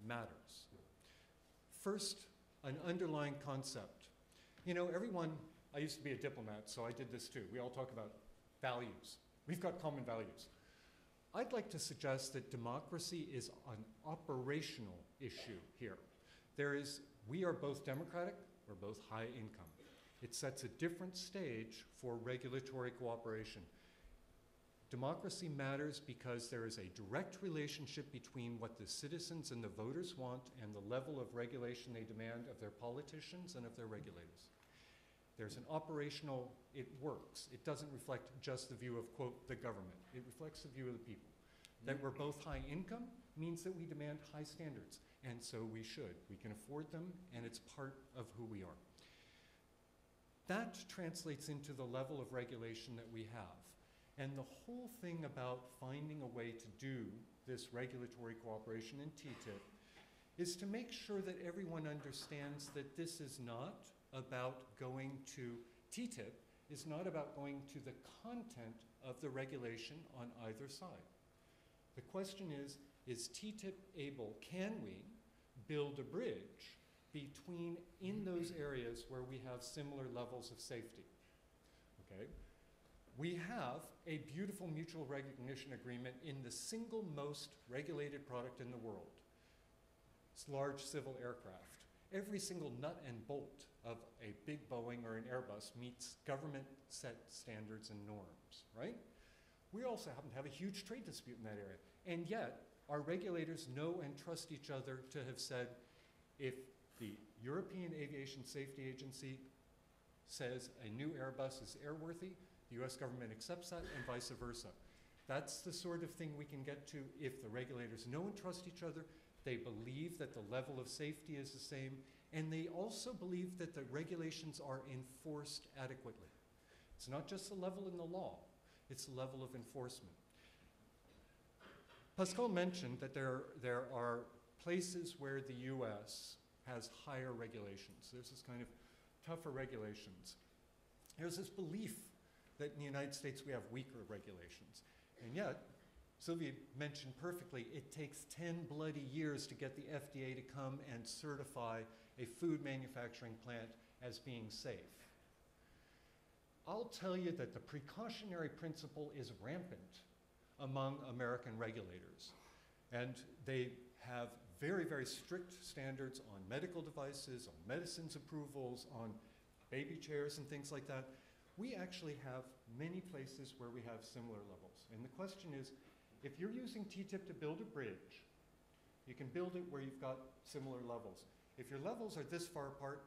matters. First, an underlying concept. Everyone, I used to be a diplomat, so I did this too. We all talk about values. We've got common values. I'd like to suggest that democracy is an operational issue here. We are both democratic, we're both high income. It sets a different stage for regulatory cooperation. Democracy matters because there is a direct relationship between what the citizens and the voters want and the level of regulation they demand of their politicians and of their regulators. There's an operational, it works. It doesn't reflect just the view of, quote, the government. It reflects the view of the people. That we're both high income means that we demand high standards, and so we should. We can afford them, and it's part of who we are. That translates into the level of regulation that we have. And the whole thing about finding a way to do this regulatory cooperation in TTIP is to make sure that everyone understands that this is not about going to TTIP, is not about going to the content of the regulation on either side. The question is TTIP able, can we build a bridge between in those areas where we have similar levels of safety? Okay. We have a beautiful mutual recognition agreement in the single most regulated product in the world. It's large civil aircraft. Every single nut and bolt of a big Boeing or an Airbus meets government set standards and norms, right? We also happen to have a huge trade dispute in that area. And yet, our regulators know and trust each other to have said, if the European Aviation Safety Agency says a new Airbus is airworthy, the US government accepts that, and vice versa. That's the sort of thing we can get to if the regulators know and trust each other, they believe that the level of safety is the same, and they also believe that the regulations are enforced adequately. It's not just the level in the law, it's the level of enforcement. Pascal mentioned that there are places where the US has higher regulations. There's this kind of tougher regulations. There's this belief that in the United States we have weaker regulations. And yet, Sylvie mentioned perfectly, it takes 10 bloody years to get the FDA to come and certify a food manufacturing plant as being safe. I'll tell you that the precautionary principle is rampant among American regulators. And they have very, very strict standards on medical devices, on medicines approvals, on baby chairs and things like that. We actually have many places where we have similar levels. And the question is, if you're using TTIP to build a bridge, you can build it where you've got similar levels. If your levels are this far apart,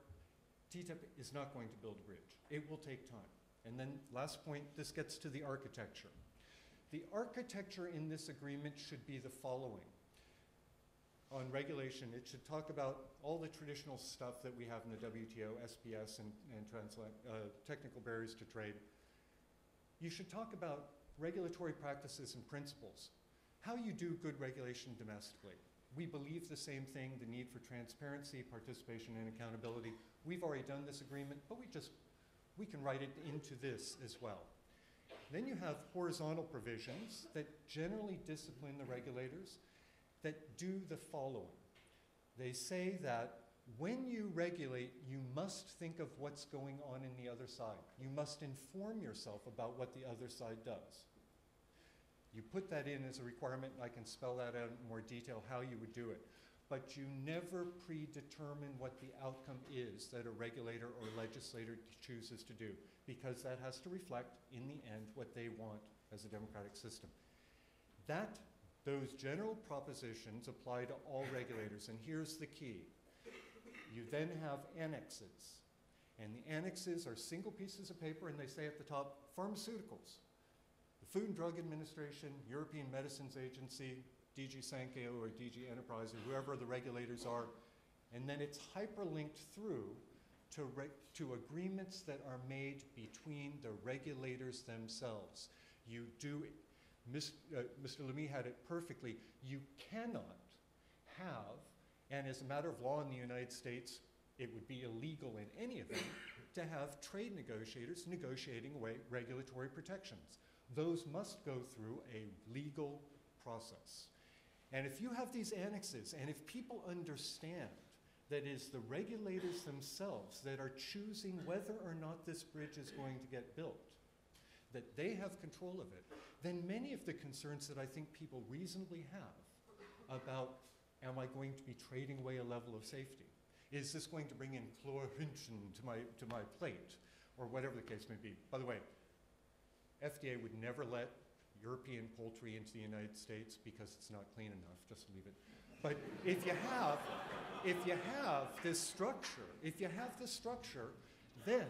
TTIP is not going to build a bridge. It will take time. And then last point, this gets to the architecture. The architecture in this agreement should be the following. On regulation, it should talk about all the traditional stuff that we have in the WTO, SPS and technical barriers to trade. You should talk about regulatory practices and principles, how you do good regulation domestically. We believe the same thing, the need for transparency, participation, and accountability. We've already done this agreement, but we can write it into this as well. Then you have horizontal provisions that generally discipline the regulators that do the following. They say that when you regulate, you must think of what's going on in the other side. You must inform yourself about what the other side does. You put that in as a requirement, and I can spell that out in more detail how you would do it. But you never predetermine what the outcome is that a regulator or legislator chooses to do, because that has to reflect, in the end, what they want as a democratic system. Those general propositions apply to all regulators, and here's the key. You then have annexes, and the annexes are single pieces of paper, and they say at the top, pharmaceuticals. The Food and Drug Administration, European Medicines Agency, DG Sanko or DG Enterprise, or whoever the regulators are, and then it's hyperlinked through to agreements that are made between the regulators themselves. You do, Mr. Lamy had it perfectly, you cannot have, and as a matter of law in the United States, it would be illegal in any event, to have trade negotiators negotiating away regulatory protections. Those must go through a legal process. And if you have these annexes, and if people understand that it's the regulators themselves that are choosing whether or not this bridge is going to get built, that they have control of it, then many of the concerns that I think people reasonably have about, am I going to be trading away a level of safety? Is this going to bring in chlorination to my plate? Or whatever the case may be. By the way, FDA would never let European poultry into the United States because it's not clean enough, just leave it. But if you have this structure, then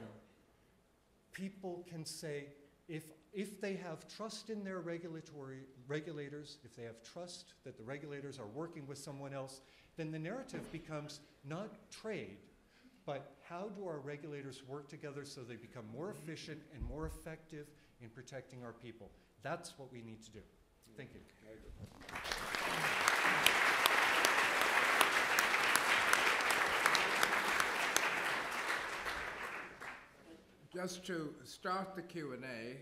people can say, if they have trust in their regulators, if they have trust that the regulators are working with someone else, then the narrative becomes not trade, but how do our regulators work together so they become more efficient and more effective in protecting our people? That's what we need to do. Thank you. Just to start the Q&A,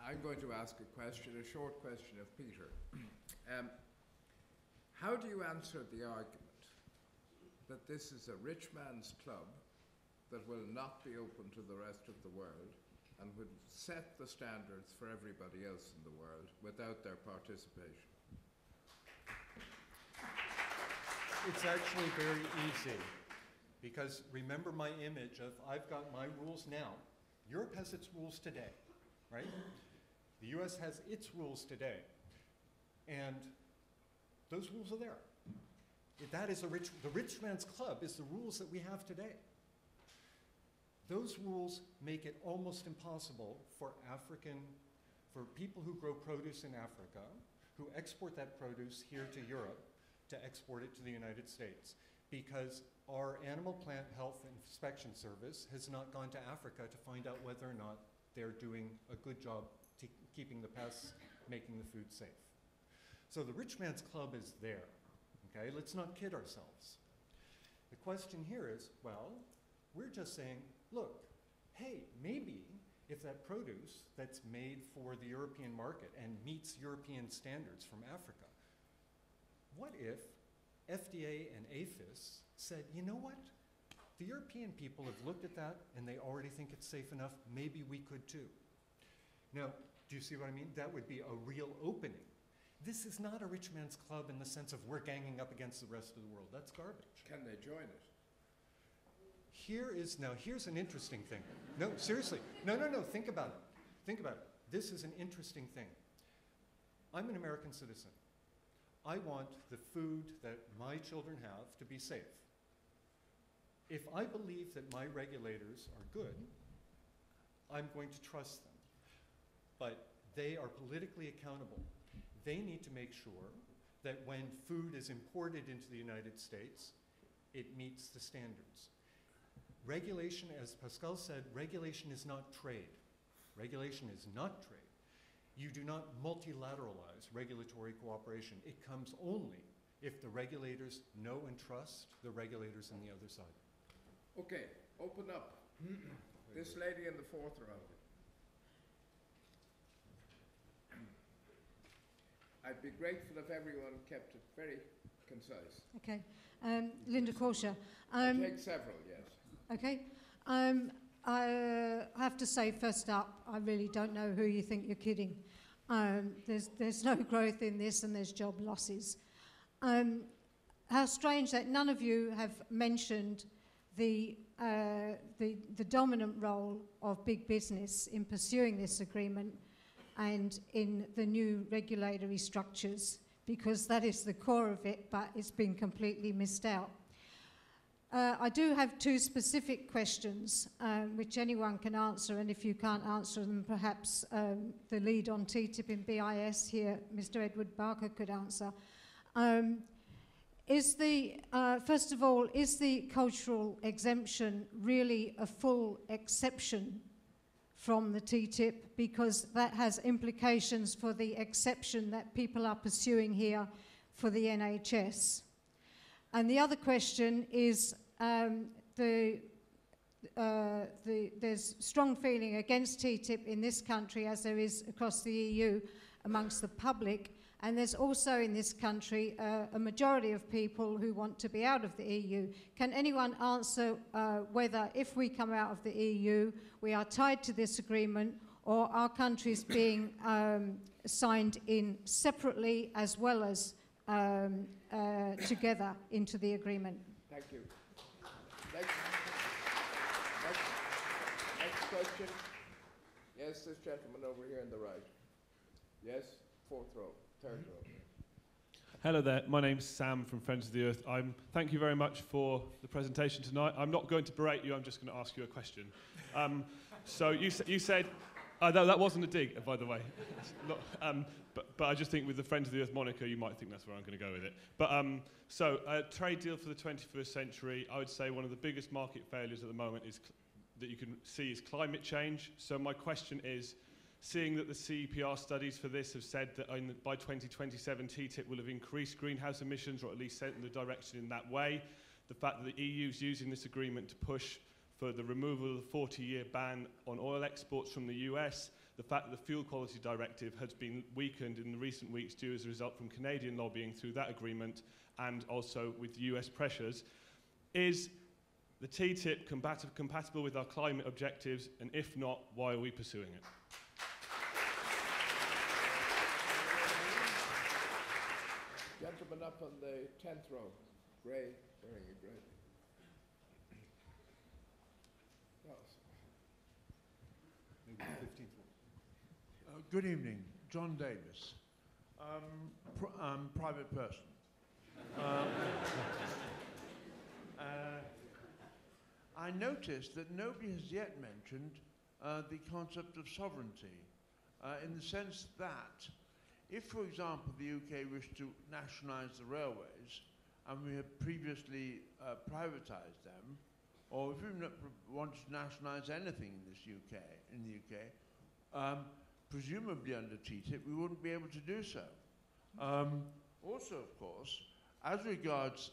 I'm going to ask a short question of Peter. How do you answer the argument that this is a rich man's club that will not be open to the rest of the world and would set the standards for everybody else in the world without their participation? It's actually very easy, because remember my image of I've got my rules now. Europe has its rules today, right? The US has its rules today, and those rules are there. That is the rich man's club is the rules that we have today. Those rules make it almost impossible for people who grow produce in Africa, who export that produce here to Europe, to export it to the United States, because our Animal Plant Health Inspection Service has not gone to Africa to find out whether or not they're doing a good job keeping the pests, making the food safe. So the rich man's club is there, okay? Let's not kid ourselves. The question here is, well, we're just saying, look, hey, maybe if that produce that's made for the European market and meets European standards from Africa, what if FDA and APHIS said, you know what? The European people have looked at that and they already think it's safe enough, maybe we could too. Now, do you see what I mean? That would be a real opening. This is not a rich man's club in the sense of we're ganging up against the rest of the world. That's garbage. Can they join it? Here's an interesting thing. No, seriously. No, think about it. think about it. This is an interesting thing. I'm an American citizen. I want the food that my children have to be safe. If I believe that my regulators are good, I'm going to trust them. But they are politically accountable. They need to make sure that when food is imported into the United States, it meets the standards. Regulation, as Pascal said, regulation is not trade. Regulation is not trade. You do not multilateralize regulatory cooperation. It comes only if the regulators know and trust the regulators on the other side. Okay, open up. This lady in the fourth row. I'd be grateful if everyone kept it very concise. Okay. Linda Korscher. I'll take several, yes. Okay. I have to say, first up, I really don't know who you think you're kidding. There's no growth in this, and there's job losses. How strange that none of you have mentioned the dominant role of big business in pursuing this agreement and in the new regulatory structures, because that is the core of it, but it's been completely missed out. I do have two specific questions, which anyone can answer, and if you can't answer them, perhaps the lead on TTIP in BIS here, Mr. Edward Barker, could answer. First of all, is the cultural exemption really a full exception from the TTIP? Because that has implications for the exception that people are pursuing here for the NHS. And the other question is, there's strong feeling against TTIP in this country, as there is across the EU amongst the public, and there's also in this country a majority of people who want to be out of the EU. Can anyone answer whether, if we come out of the EU, we are tied to this agreement, or are countries being signed in separately as well as together into the agreement? Thank you. Next question. Yes, this gentleman over here on the right. Yes, fourth row, third row. Hello there, my name's Sam from Friends of the Earth. Thank you very much for the presentation tonight. I'm not going to berate you, I'm just going to ask you a question. So you said, no, that wasn't a dig, by the way. But I just think with the Friends of the Earth moniker, you might think that's where I'm going to go with it. But so a trade deal for the 21st century, I would say one of the biggest market failures at the moment is that you can see is climate change. So my question is, seeing that the CEPR studies for this have said that by 2027 TTIP will have increased greenhouse emissions, or at least sent in the direction in that way, the fact that the EU is using this agreement to push for the removal of the 40-year ban on oil exports from the US, the fact that the Fuel Quality Directive has been weakened in the recent weeks due as a result from Canadian lobbying through that agreement, and also with US pressures. Is the TTIP compatible with our climate objectives, and if not, why are we pursuing it? Gentleman up on the 10th row, grey, wearing a grey. Good evening, John Davis, private person. I noticed that nobody has yet mentioned the concept of sovereignty, in the sense that if, for example, the UK wished to nationalise the railways, and we had previously privatised them, or if we wanted to nationalise anything in the UK, presumably under TTIP, we wouldn't be able to do so. Also, of course, as regards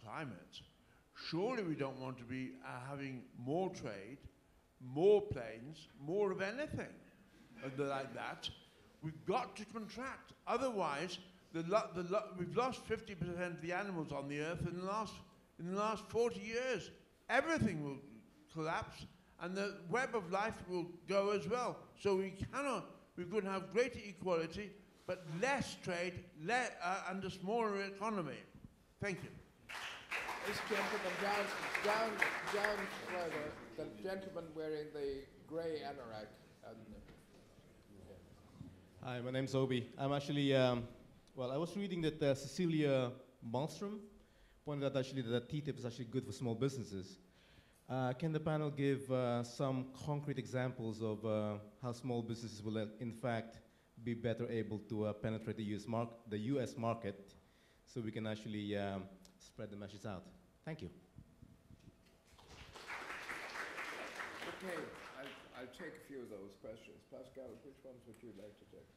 climate, surely we don't want to be having more trade, more planes, more of anything like that. We've got to contract. Otherwise, we've lost 50% of the animals on the earth in the last 40 years. Everything will collapse, and the web of life will go as well. So we could have greater equality, but less trade, and a smaller economy. Thank you. This gentleman down further. The gentleman wearing the grey anorak. Hi, my name's Obi. I'm actually, well, I was reading that Cecilia Malmström pointed out actually that TTIP is actually good for small businesses. Can the panel give some concrete examples of how small businesses will in fact be better able to penetrate the US market so we can actually spread the message out? Thank you. Okay, I'll take a few of those questions. Pascal, which ones would you like to take?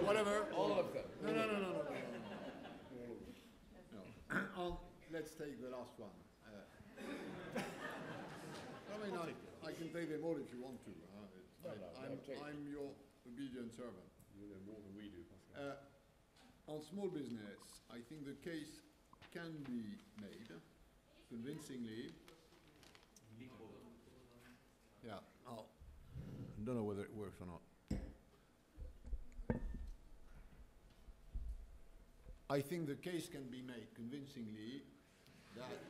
Whatever. All of them. No. Let's take the last one. I mean, I can take them all if you want to. I'm your obedient servant. You know more than we do, Pascal. On small business, I think the case can be made convincingly. Yeah, I don't know whether it works or not. I think the case can be made convincingly that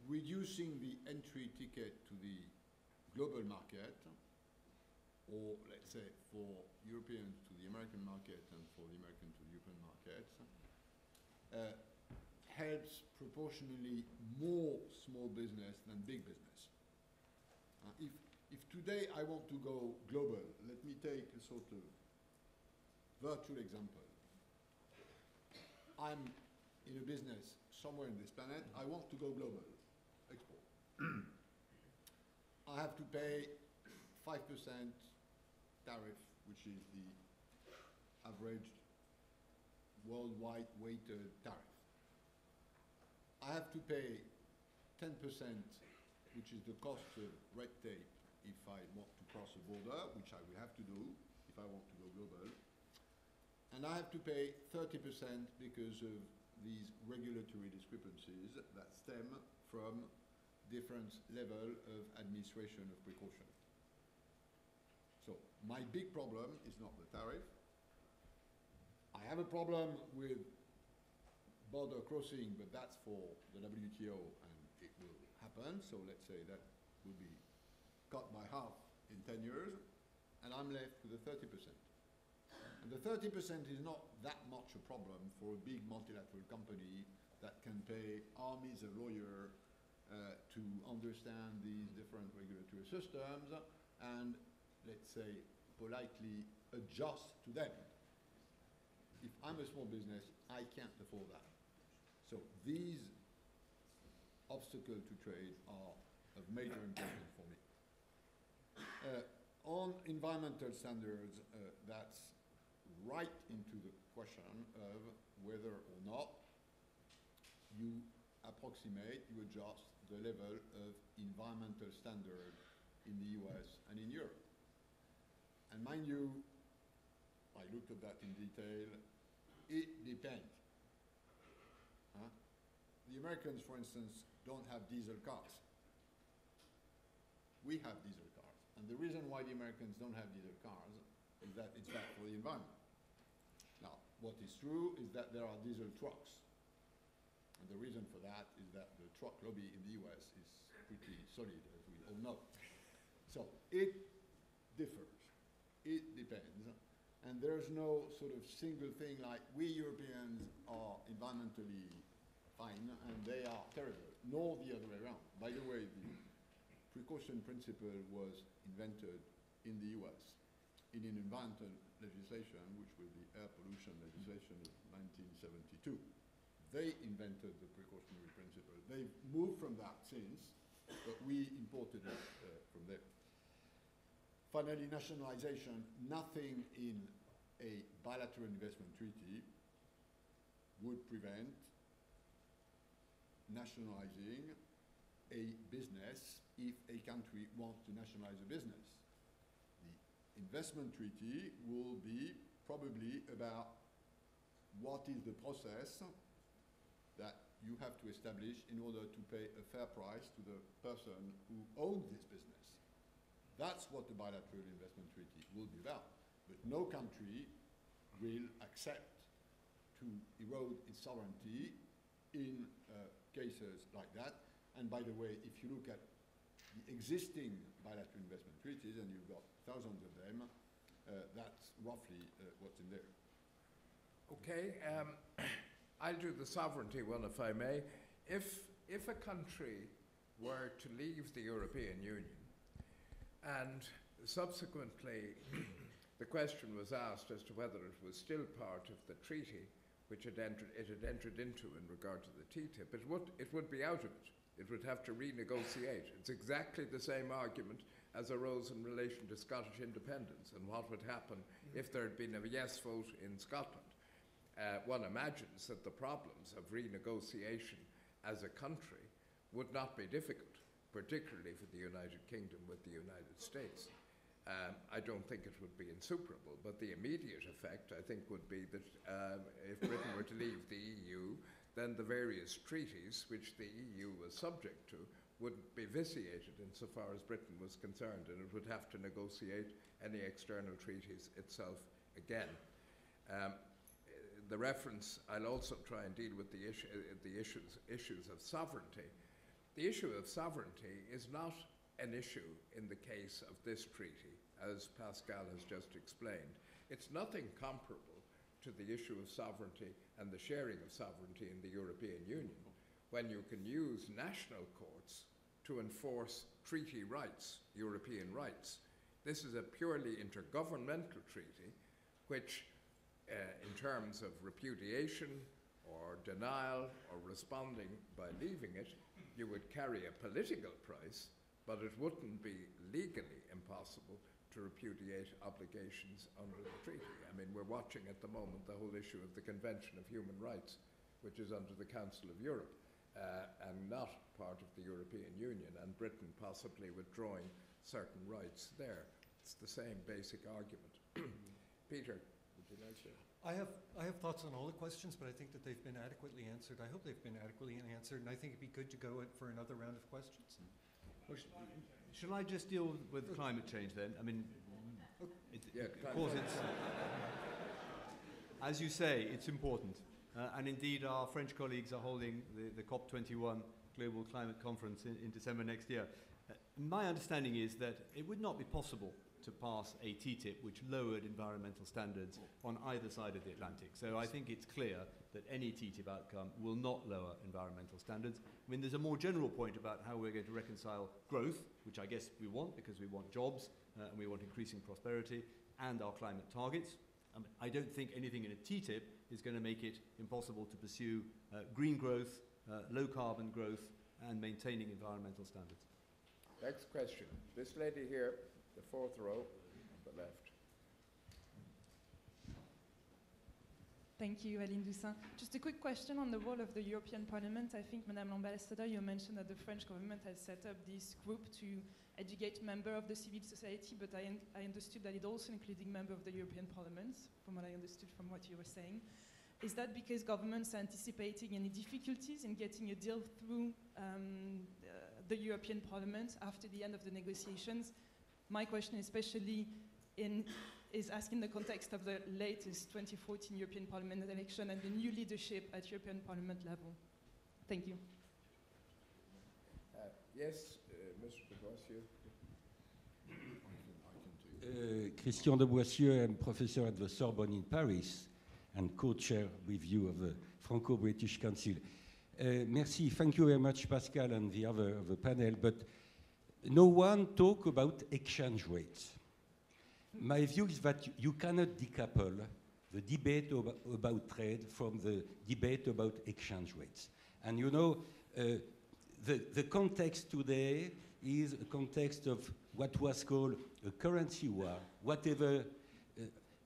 reducing the entry ticket to the global market, or let's say for Europeans to the American market and for the American to the European markets, helps proportionally more small business than big business. If today I want to go global, let me take a sort of virtual example. I'm in a business somewhere in this planet, I want to go global, export. I have to pay 5% tariff, which is the average worldwide weighted tariff. I have to pay 10%, which is the cost of red tape if I want to cross a border, which I will have to do if I want to go global. And I have to pay 30% because of these regulatory discrepancies that stem from different level of administration of precaution. So my big problem is not the tariff. I have a problem with border crossing, but that's for the WTO and it will happen. So let's say that will be cut by half in 10 years and I'm left with the 30%. And the 30% is not that much a problem for a big multilateral company that can pay armies of lawyers to understand these different regulatory systems and, let's say, politely adjust to them. If I'm a small business, I can't afford that. So these obstacles to trade are of major importance for me. On environmental standards, that's right into the question of whether or not you approximate, you adjust the level of environmental standard in the US and in Europe. And mind you, I looked at that in detail, it depends. The Americans, for instance, don't have diesel cars. We have diesel cars. And the reason why the Americans don't have diesel cars is that it's bad for the environment. Now, what is true is that there are diesel trucks. And the reason for that is that the truck lobby in the US is pretty solid, as we all know. So it differs. It depends. And there's no sort of single thing like we Europeans are environmentally fine and they are terrible, nor the other way around. By the way, the precaution principle was invented in the US in an environmental legislation, which was the air pollution legislation of 1972. They invented the precautionary principle. They've moved from that since, but we imported it from there. Finally, nationalization. Nothing in a bilateral investment treaty would prevent nationalizing a business if a country wants to nationalize a business. The investment treaty will be probably about what is the process that you have to establish in order to pay a fair price to the person who owns this business. That's what the bilateral investment treaty will be about. But no country will accept to erode its sovereignty in cases like that. And by the way, if you look at the existing bilateral investment treaties, and you've got thousands of them, that's roughly what's in there. Okay, I'll do the sovereignty one if I may. If a country were to leave the European Union and subsequently the question was asked as to whether it was still part of the treaty which it had entered into in regard to the TTIP, it would be out of it. It would have to renegotiate. It's exactly the same argument as arose in relation to Scottish independence and what would happen if there had been a yes vote in Scotland. One imagines that the problems of renegotiation as a country would not be difficult, particularly for the United Kingdom with the United States. I don't think it would be insuperable, but the immediate effect, I think, would be that if Britain were to leave the EU, then the various treaties which the EU was subject to would be vitiated insofar as Britain was concerned, and it would have to negotiate any external treaties itself again. The reference, I'll also try and deal with the issues of sovereignty. The issue of sovereignty is not an issue in the case of this treaty, as Pascal has just explained. It's nothing comparable to the issue of sovereignty and the sharing of sovereignty in the European Union, when you can use national courts to enforce treaty rights, European rights. This is a purely intergovernmental treaty, which in terms of repudiation or denial or responding by leaving it, you would carry a political price, but it wouldn't be legally impossible to repudiate obligations under the treaty. I mean, we're watching at the moment the whole issue of the Convention of Human Rights, which is under the Council of Europe and not part of the European Union, and Britain possibly withdrawing certain rights there. It's the same basic argument. Peter, would you like to? I have thoughts on all the questions, but I think that they've been adequately answered. I hope they've been adequately answered, and I think it'd be good to go for another round of questions. Well, shall I just deal with climate change then? I mean, of course it's, as you say, it's important. And indeed, our French colleagues are holding the COP21 Global Climate Conference in December next year. My understanding is that it would not be possible to pass a TTIP which lowered environmental standards on either side of the Atlantic. So I think it's clear that any TTIP outcome will not lower environmental standards. I mean, there's a more general point about how we're going to reconcile growth, which I guess we want because we want jobs and we want increasing prosperity, and our climate targets. I don't think anything in a TTIP is going to make it impossible to pursue green growth, low carbon growth, and maintaining environmental standards. Next question. This lady here, the fourth row, on the left. Thank you, Aline Doussin. Just a quick question on the role of the European Parliament. I think, Madame l'Ambassadeur, you mentioned that the French government has set up this group to educate members of the civil society, but I understood that it also included members of the European Parliament, from what I understood from what you were saying. Is that because governments are anticipating any difficulties in getting a deal through the European Parliament after the end of the negotiations? My question especially is asked in the context of the latest 2014 European Parliament election and the new leadership at European Parliament level. Thank you. Yes, Mr. de Boissieu. Christian de Boissieu, I'm professor at the Sorbonne in Paris and co-chair with you of the Franco-British Council. Merci, thank you very much, Pascal and the other of the panel, but no one talk about exchange rates. My view is that you cannot decouple the debate about trade from the debate about exchange rates. And you know, the context today is a context of what was called a currency war, whatever,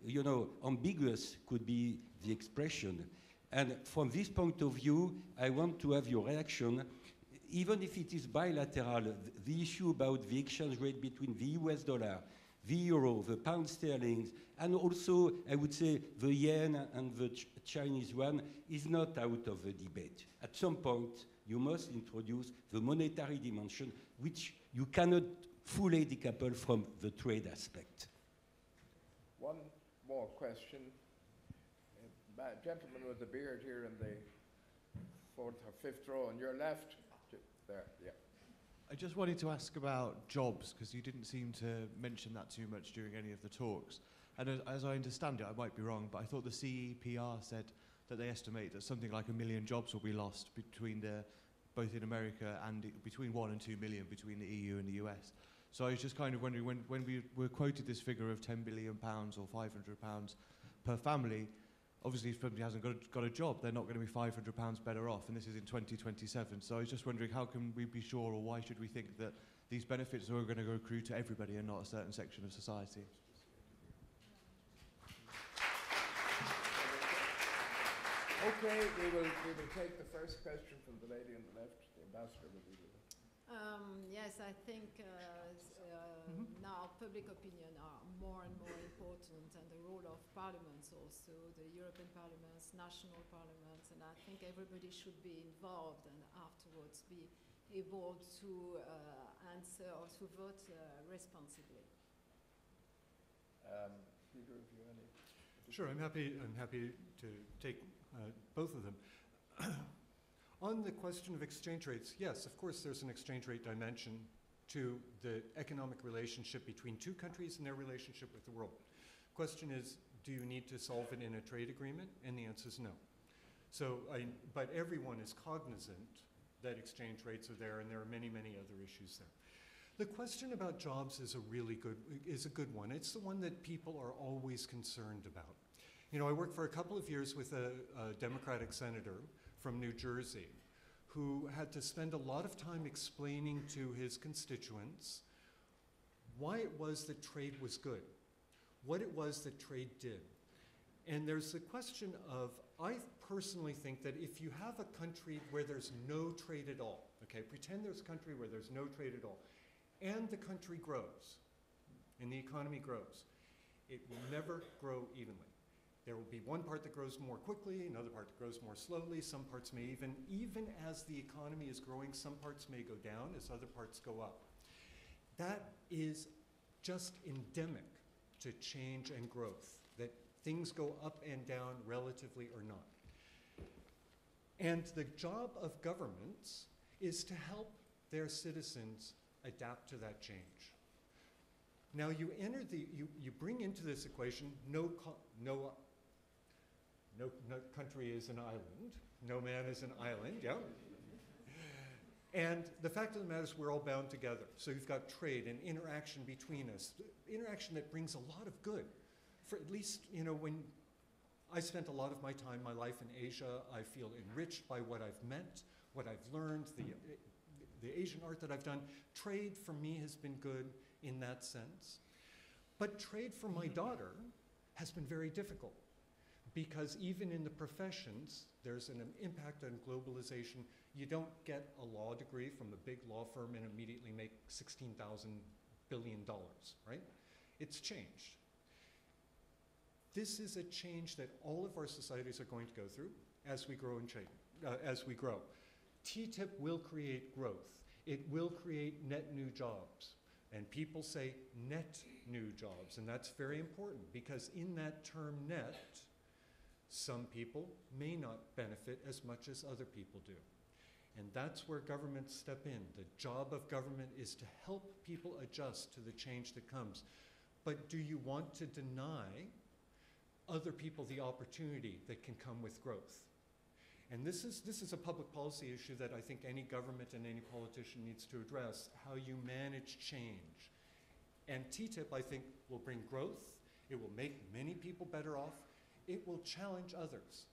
you know, ambiguous could be the expression. And from this point of view, I want to have your reaction. Even if it is bilateral, the issue about the exchange rate between the US dollar, the euro, the pound sterling, and also, I would say, the yen and the Chinese yuan is not out of the debate. At some point, you must introduce the monetary dimension, which you cannot fully decouple from the trade aspect. One more question. Gentleman with the beard here in the fourth or fifth row on your left. There, yeah. I just wanted to ask about jobs, because you didn't seem to mention that too much during any of the talks. And as I understand it, I might be wrong, but I thought the CEPR said that they estimate that something like 1 million jobs will be lost between both in America and between 1 and 2 million between the EU and the US. So I was just kind of wondering, when we were quoted this figure of £10 billion or £500 per family, obviously if somebody hasn't got a job, they're not going to be £500 better off, and this is in 2027. So I was just wondering, how can we be sure, or why should we think that these benefits are going to accrue to everybody and not a certain section of society? Okay, we will take the first question from the lady on the left. The ambassador will be with us. Yes, I think now public opinion are more and more important, and the role of parliaments also, the European parliaments, national parliaments, and I think everybody should be involved and afterwards be able to answer or to vote responsibly. Peter, if you have any? Sure, I'm happy to take both of them. On the question of exchange rates, yes, of course there's an exchange rate dimension to the economic relationship between two countries and their relationship with the world. Question is, do you need to solve it in a trade agreement? And the answer is no. So, but everyone is cognizant that exchange rates are there, and there are many, many other issues there. The question about jobs is a good one. It's the one that people are always concerned about. You know, I worked for a couple of years with a Democratic senator from New Jersey who had to spend a lot of time explaining to his constituents why it was that trade was good, what it was that trade did. And there's the question of, I personally think that if you have a country where there's no trade at all, okay, pretend there's a country where there's no trade at all, and the country grows, and the economy grows, it will never grow evenly. There will be one part that grows more quickly, another part that grows more slowly, some parts may even as the economy is growing, some parts may go down as other parts go up. That is just endemic to change and growth, that things go up and down relatively or not. And the job of governments is to help their citizens adapt to that change. Now you bring into this equation no country is an island, no man is an island, yeah? And the fact of the matter is we're all bound together. So you've got trade and interaction between us, interaction that brings a lot of good. For at least, you know, when I spent a lot of my time, my life in Asia, I feel enriched by what I've met, what I've learned, the Asian art that I've done. Trade for me has been good in that sense. But trade for my daughter has been very difficult, because even in the professions, there's an impact on globalization. You don't get a law degree from a big law firm and immediately make $16,000 billion, right? It's changed. This is a change that all of our societies are going to go through as we grow and change, as we grow. TTIP will create growth. It will create net new jobs. And people say net new jobs, and that's very important, because in that term net, some people may not benefit as much as other people do. And that's where governments step in. The job of government is to help people adjust to the change that comes. But do you want to deny other people the opportunity that can come with growth? And this is a public policy issue that I think any government and any politician needs to address, how you manage change. And TTIP, I think, will bring growth. It will make many people better off. It will challenge others.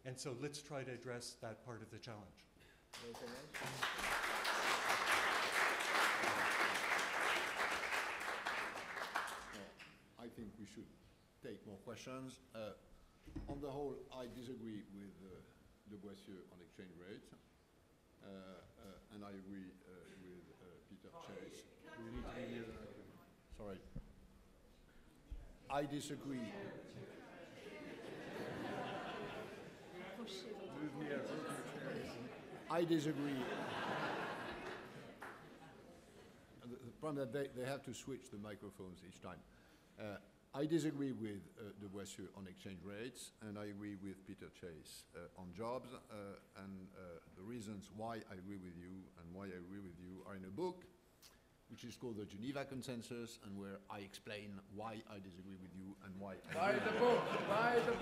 And so let's try to address that part of the challenge. Anything else? I think we should take more questions. On the whole, I disagree with de Boissieu on exchange rates, and I agree with Peter Chase. We need to be near. Sorry. I disagree. I disagree. The problem that they have to switch the microphones each time. I disagree with de Boissieu on exchange rates, and I agree with Peter Chase on jobs, and the reasons why I agree with you and why I agree with you are in a book which is called the Geneva Consensus, and where I explain why I disagree with you and why I Buy agree the with book, buy the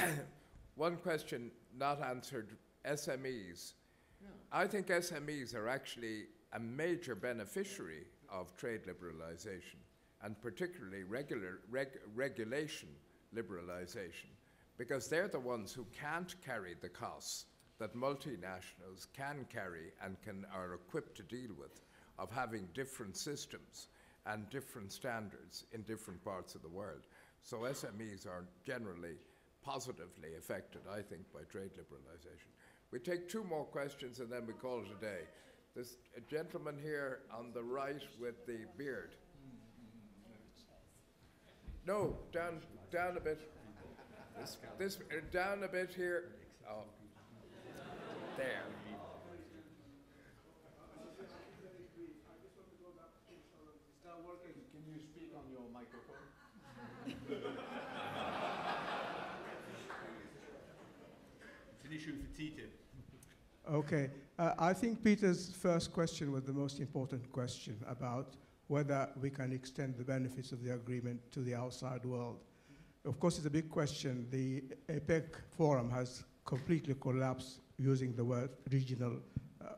book. One question not answered, SMEs. Yeah. I think SMEs are actually a major beneficiary of trade liberalization, and particularly regulation liberalization, because they're the ones who can't carry the costs that multinationals can carry and are equipped to deal with, of having different systems and different standards in different parts of the world. So SMEs are generally positively affected, I think, by trade liberalization. We take 2 more questions and then we call it a day. There's a gentleman here on the right with the beard. No, down a bit. This down a bit here. Oh, there. It's not working. Can you speak on your microphone? It's an issue for TTIP. Okay. I think Peter's first question was the most important question about whether we can extend the benefits of the agreement to the outside world. Of course, it's a big question. The APEC forum has completely collapsed using the word regional,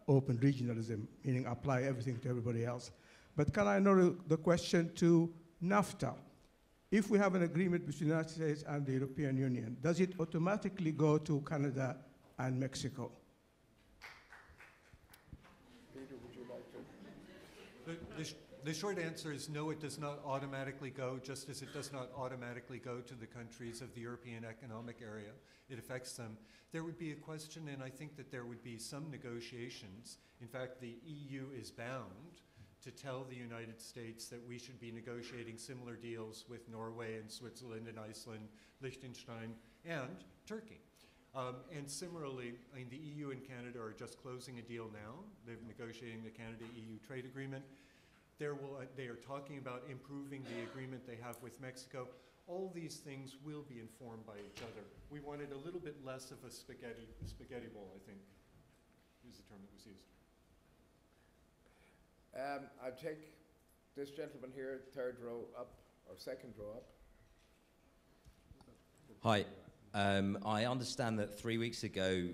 open regionalism, meaning apply everything to everybody else. But can I know the question to NAFTA? If we have an agreement between the United States and the European Union, does it automatically go to Canada and Mexico? Peter, would you like to? The short answer is no, it does not automatically go, just as it does not automatically go to the countries of the European Economic Area. It affects them. There would be a question, and I think that there would be some negotiations. In fact, the EU is bound to tell the United States that we should be negotiating similar deals with Norway and Switzerland and Iceland, Liechtenstein, and Turkey. And similarly, I mean, the EU and Canada are just closing a deal now. They're negotiating the Canada-EU trade agreement. They are talking about improving the agreement they have with Mexico. All these things will be informed by each other. We wanted a little bit less of a spaghetti bowl, I think, is the term that was used. I'll take this gentleman here, 3rd row up, or 2nd row up. Hi. I understand that 3 weeks ago,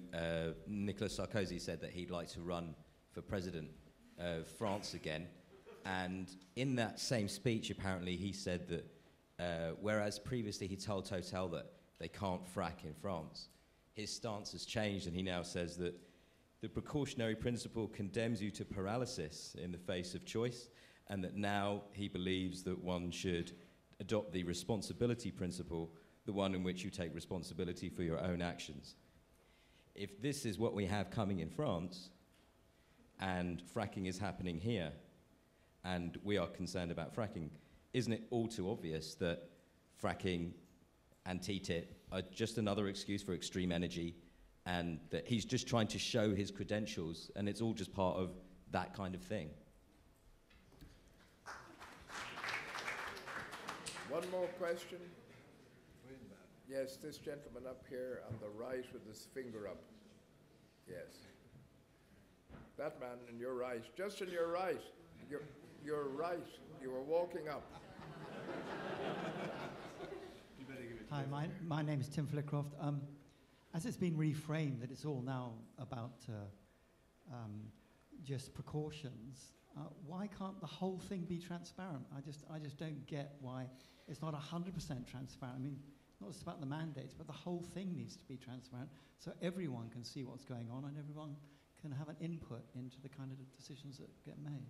Nicolas Sarkozy said that he'd like to run for president of France again. And in that same speech, apparently, he said that whereas previously he told Total that they can't frack in France, his stance has changed, and he now says that the precautionary principle condemns you to paralysis in the face of choice, and that now he believes that one should adopt the responsibility principle, the one in which you take responsibility for your own actions. If this is what we have coming in France, and fracking is happening here, and we are concerned about fracking, isn't it all too obvious that fracking and TTIP are just another excuse for extreme energy, and that he's just trying to show his credentials, and it's all just part of that kind of thing? One more question. Yes, this gentleman up here on the right with his finger up. Yes. That man on your right, just on your right. You're right. You were walking up. Hi, my name is Tim Flitcroft. As it's been reframed that it's all now about just precautions, why can't the whole thing be transparent? I just don't get why it's not 100% transparent. I mean, not just about the mandates, but the whole thing needs to be transparent so everyone can see what's going on and everyone can have an input into the kind of decisions that get made.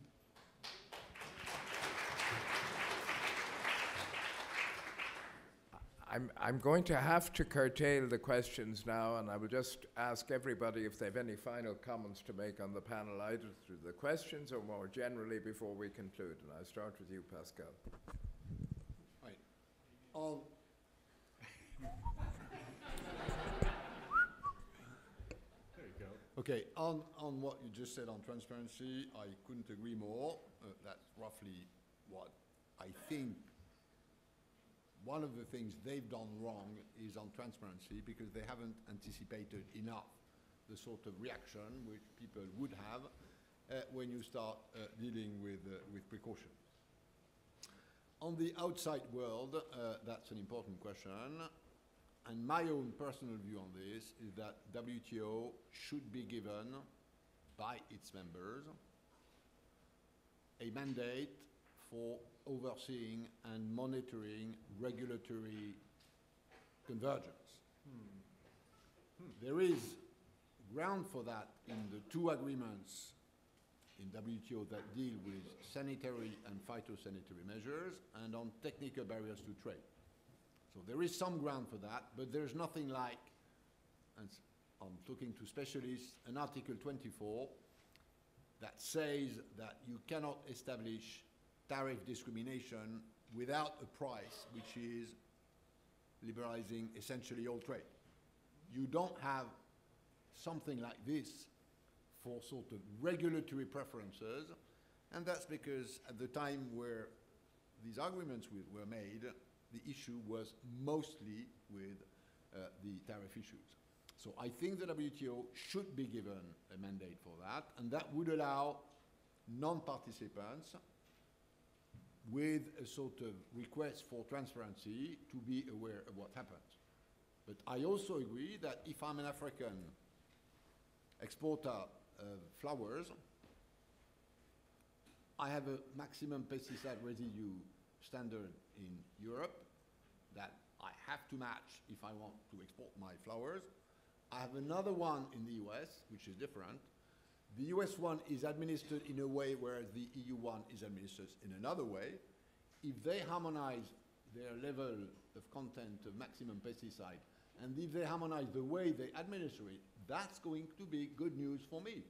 I'm going to have to curtail the questions now, and I will just ask everybody if they have any final comments to make on the panel, either through the questions or more generally before we conclude. And I'll start with you, Pascal. Right. There you go. Okay, on what you just said on transparency, I couldn't agree more. That's roughly what I think one of the things they've done wrong is on transparency, because they haven't anticipated enough the sort of reaction which people would have when you start dealing with precaution. On the outside world, that's an important question. And my own personal view on this is that WTO should be given by its members a mandate for overseeing and monitoring regulatory convergence. There is ground for that in the two agreements in WTO that deal with sanitary and phytosanitary measures and on technical barriers to trade. So there is some ground for that, but there's nothing like, and I'm talking to specialists, an Article 24 that says that you cannot establish tariff discrimination without a price which is liberalizing essentially all trade. You don't have something like this for sort of regulatory preferences, and that's because at the time where these arguments were made, the issue was mostly with the tariff issues. So I think the WTO should be given a mandate for that, and that would allow non-participants with a sort of request for transparency to be aware of what happens. But I also agree that if I'm an African exporter of flowers, I have a maximum pesticide residue standard in Europe that I have to match if I want to export my flowers. I have another one in the US, which is different. The US one is administered in a way, whereas the EU one is administered in another way. If they harmonize their level of content of maximum pesticide, and if they harmonize the way they administer it, that's going to be good news for me.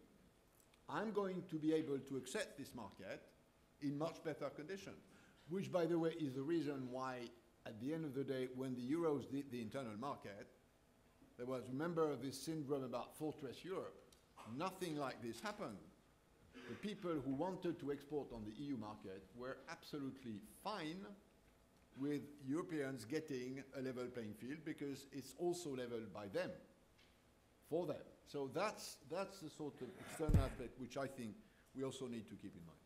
I'm going to be able to accept this market in much better conditions, which, by the way, is the reason why, at the end of the day, when the Euros did the internal market, there was, remember, this syndrome about Fortress Europe. Nothing like this happened. The people who wanted to export on the EU market were absolutely fine with Europeans getting a level playing field, because it's also leveled by them, for them. So that's the sort of external aspect which I think we also need to keep in mind.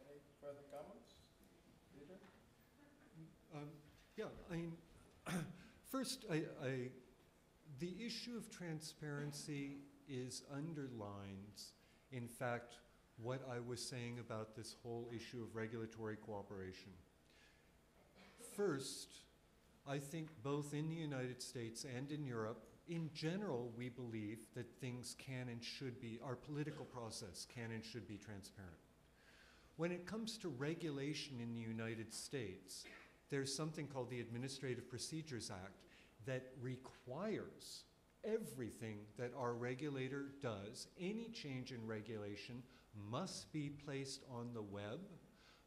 Any further comments? Peter? Yeah, I mean, first, the issue of transparency underlines, in fact, what I was saying about this whole issue of regulatory cooperation. First, I think both in the United States and in Europe, in general, we believe that things can and should be, our political process can and should be transparent. When it comes to regulation in the United States, there's something called the Administrative Procedures Act that requires everything that our regulator does, any change in regulation, must be placed on the web,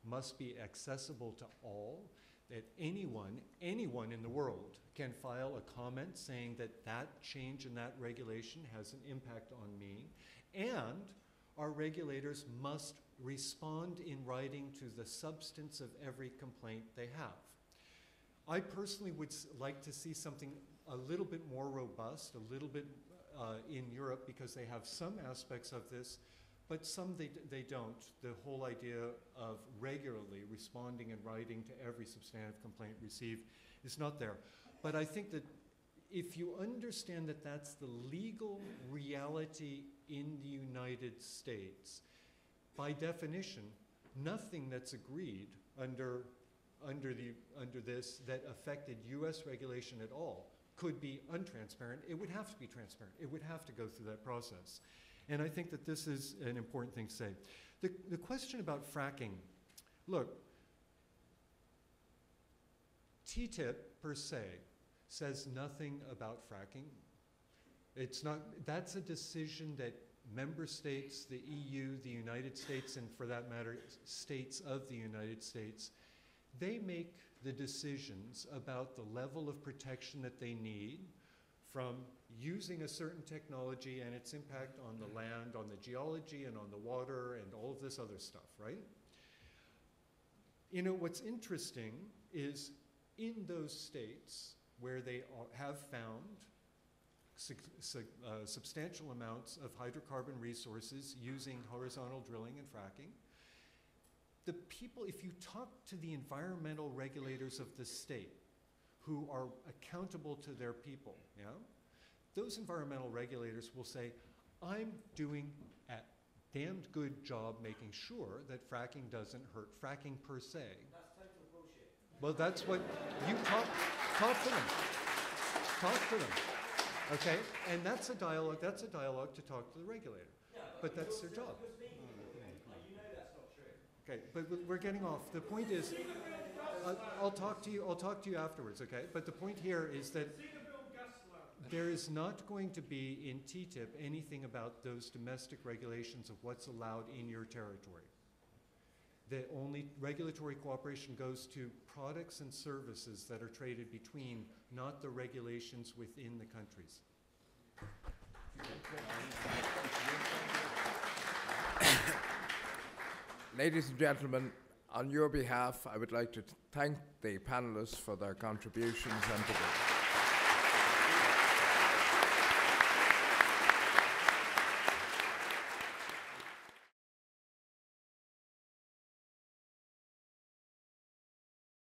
must be accessible to all, that anyone in the world can file a comment saying that that change in that regulation has an impact on me, and our regulators must respond in writing to the substance of every complaint they have. I personally would like to see something a little bit more robust, a little bit in Europe, because they have some aspects of this, but some they don't. The whole idea of regularly responding in writing to every substantive complaint received is not there. But I think that if you understand that that's the legal reality in the United States, by definition, nothing that's agreed under this that affected US regulation at all could be untransparent. It would have to be transparent. It would have to go through that process. And I think that this is an important thing to say. The question about fracking, look, TTIP per se says nothing about fracking. It's not, that's a decision that member states, the EU, the United States, and for that matter, states of the United States, they make the decisions about the level of protection that they need from using a certain technology and its impact on the land, on the geology, and on the water, and all of this other stuff, right? You know, what's interesting is in those states where they have found substantial amounts of hydrocarbon resources using horizontal drilling and fracking, the people, if you talk to the environmental regulators of the state who are accountable to their people, yeah, those environmental regulators will say, I'm doing a damned good job making sure that fracking doesn't hurt fracking per se. That's total bullshit. Well, that's what you talk to them. Talk to them. Okay? And that's a dialogue to talk to the regulator. Yeah, but that's their job. You know that's not true. Okay, but we're getting off. The point is, I'll talk to you afterwards, okay? But the point here is that there is not going to be in TTIP anything about those domestic regulations of what's allowed in your territory. The only regulatory cooperation goes to products and services that are traded between, not the regulations within the countries. Ladies and gentlemen, on your behalf, I would like to thank the panelists for their contributions and to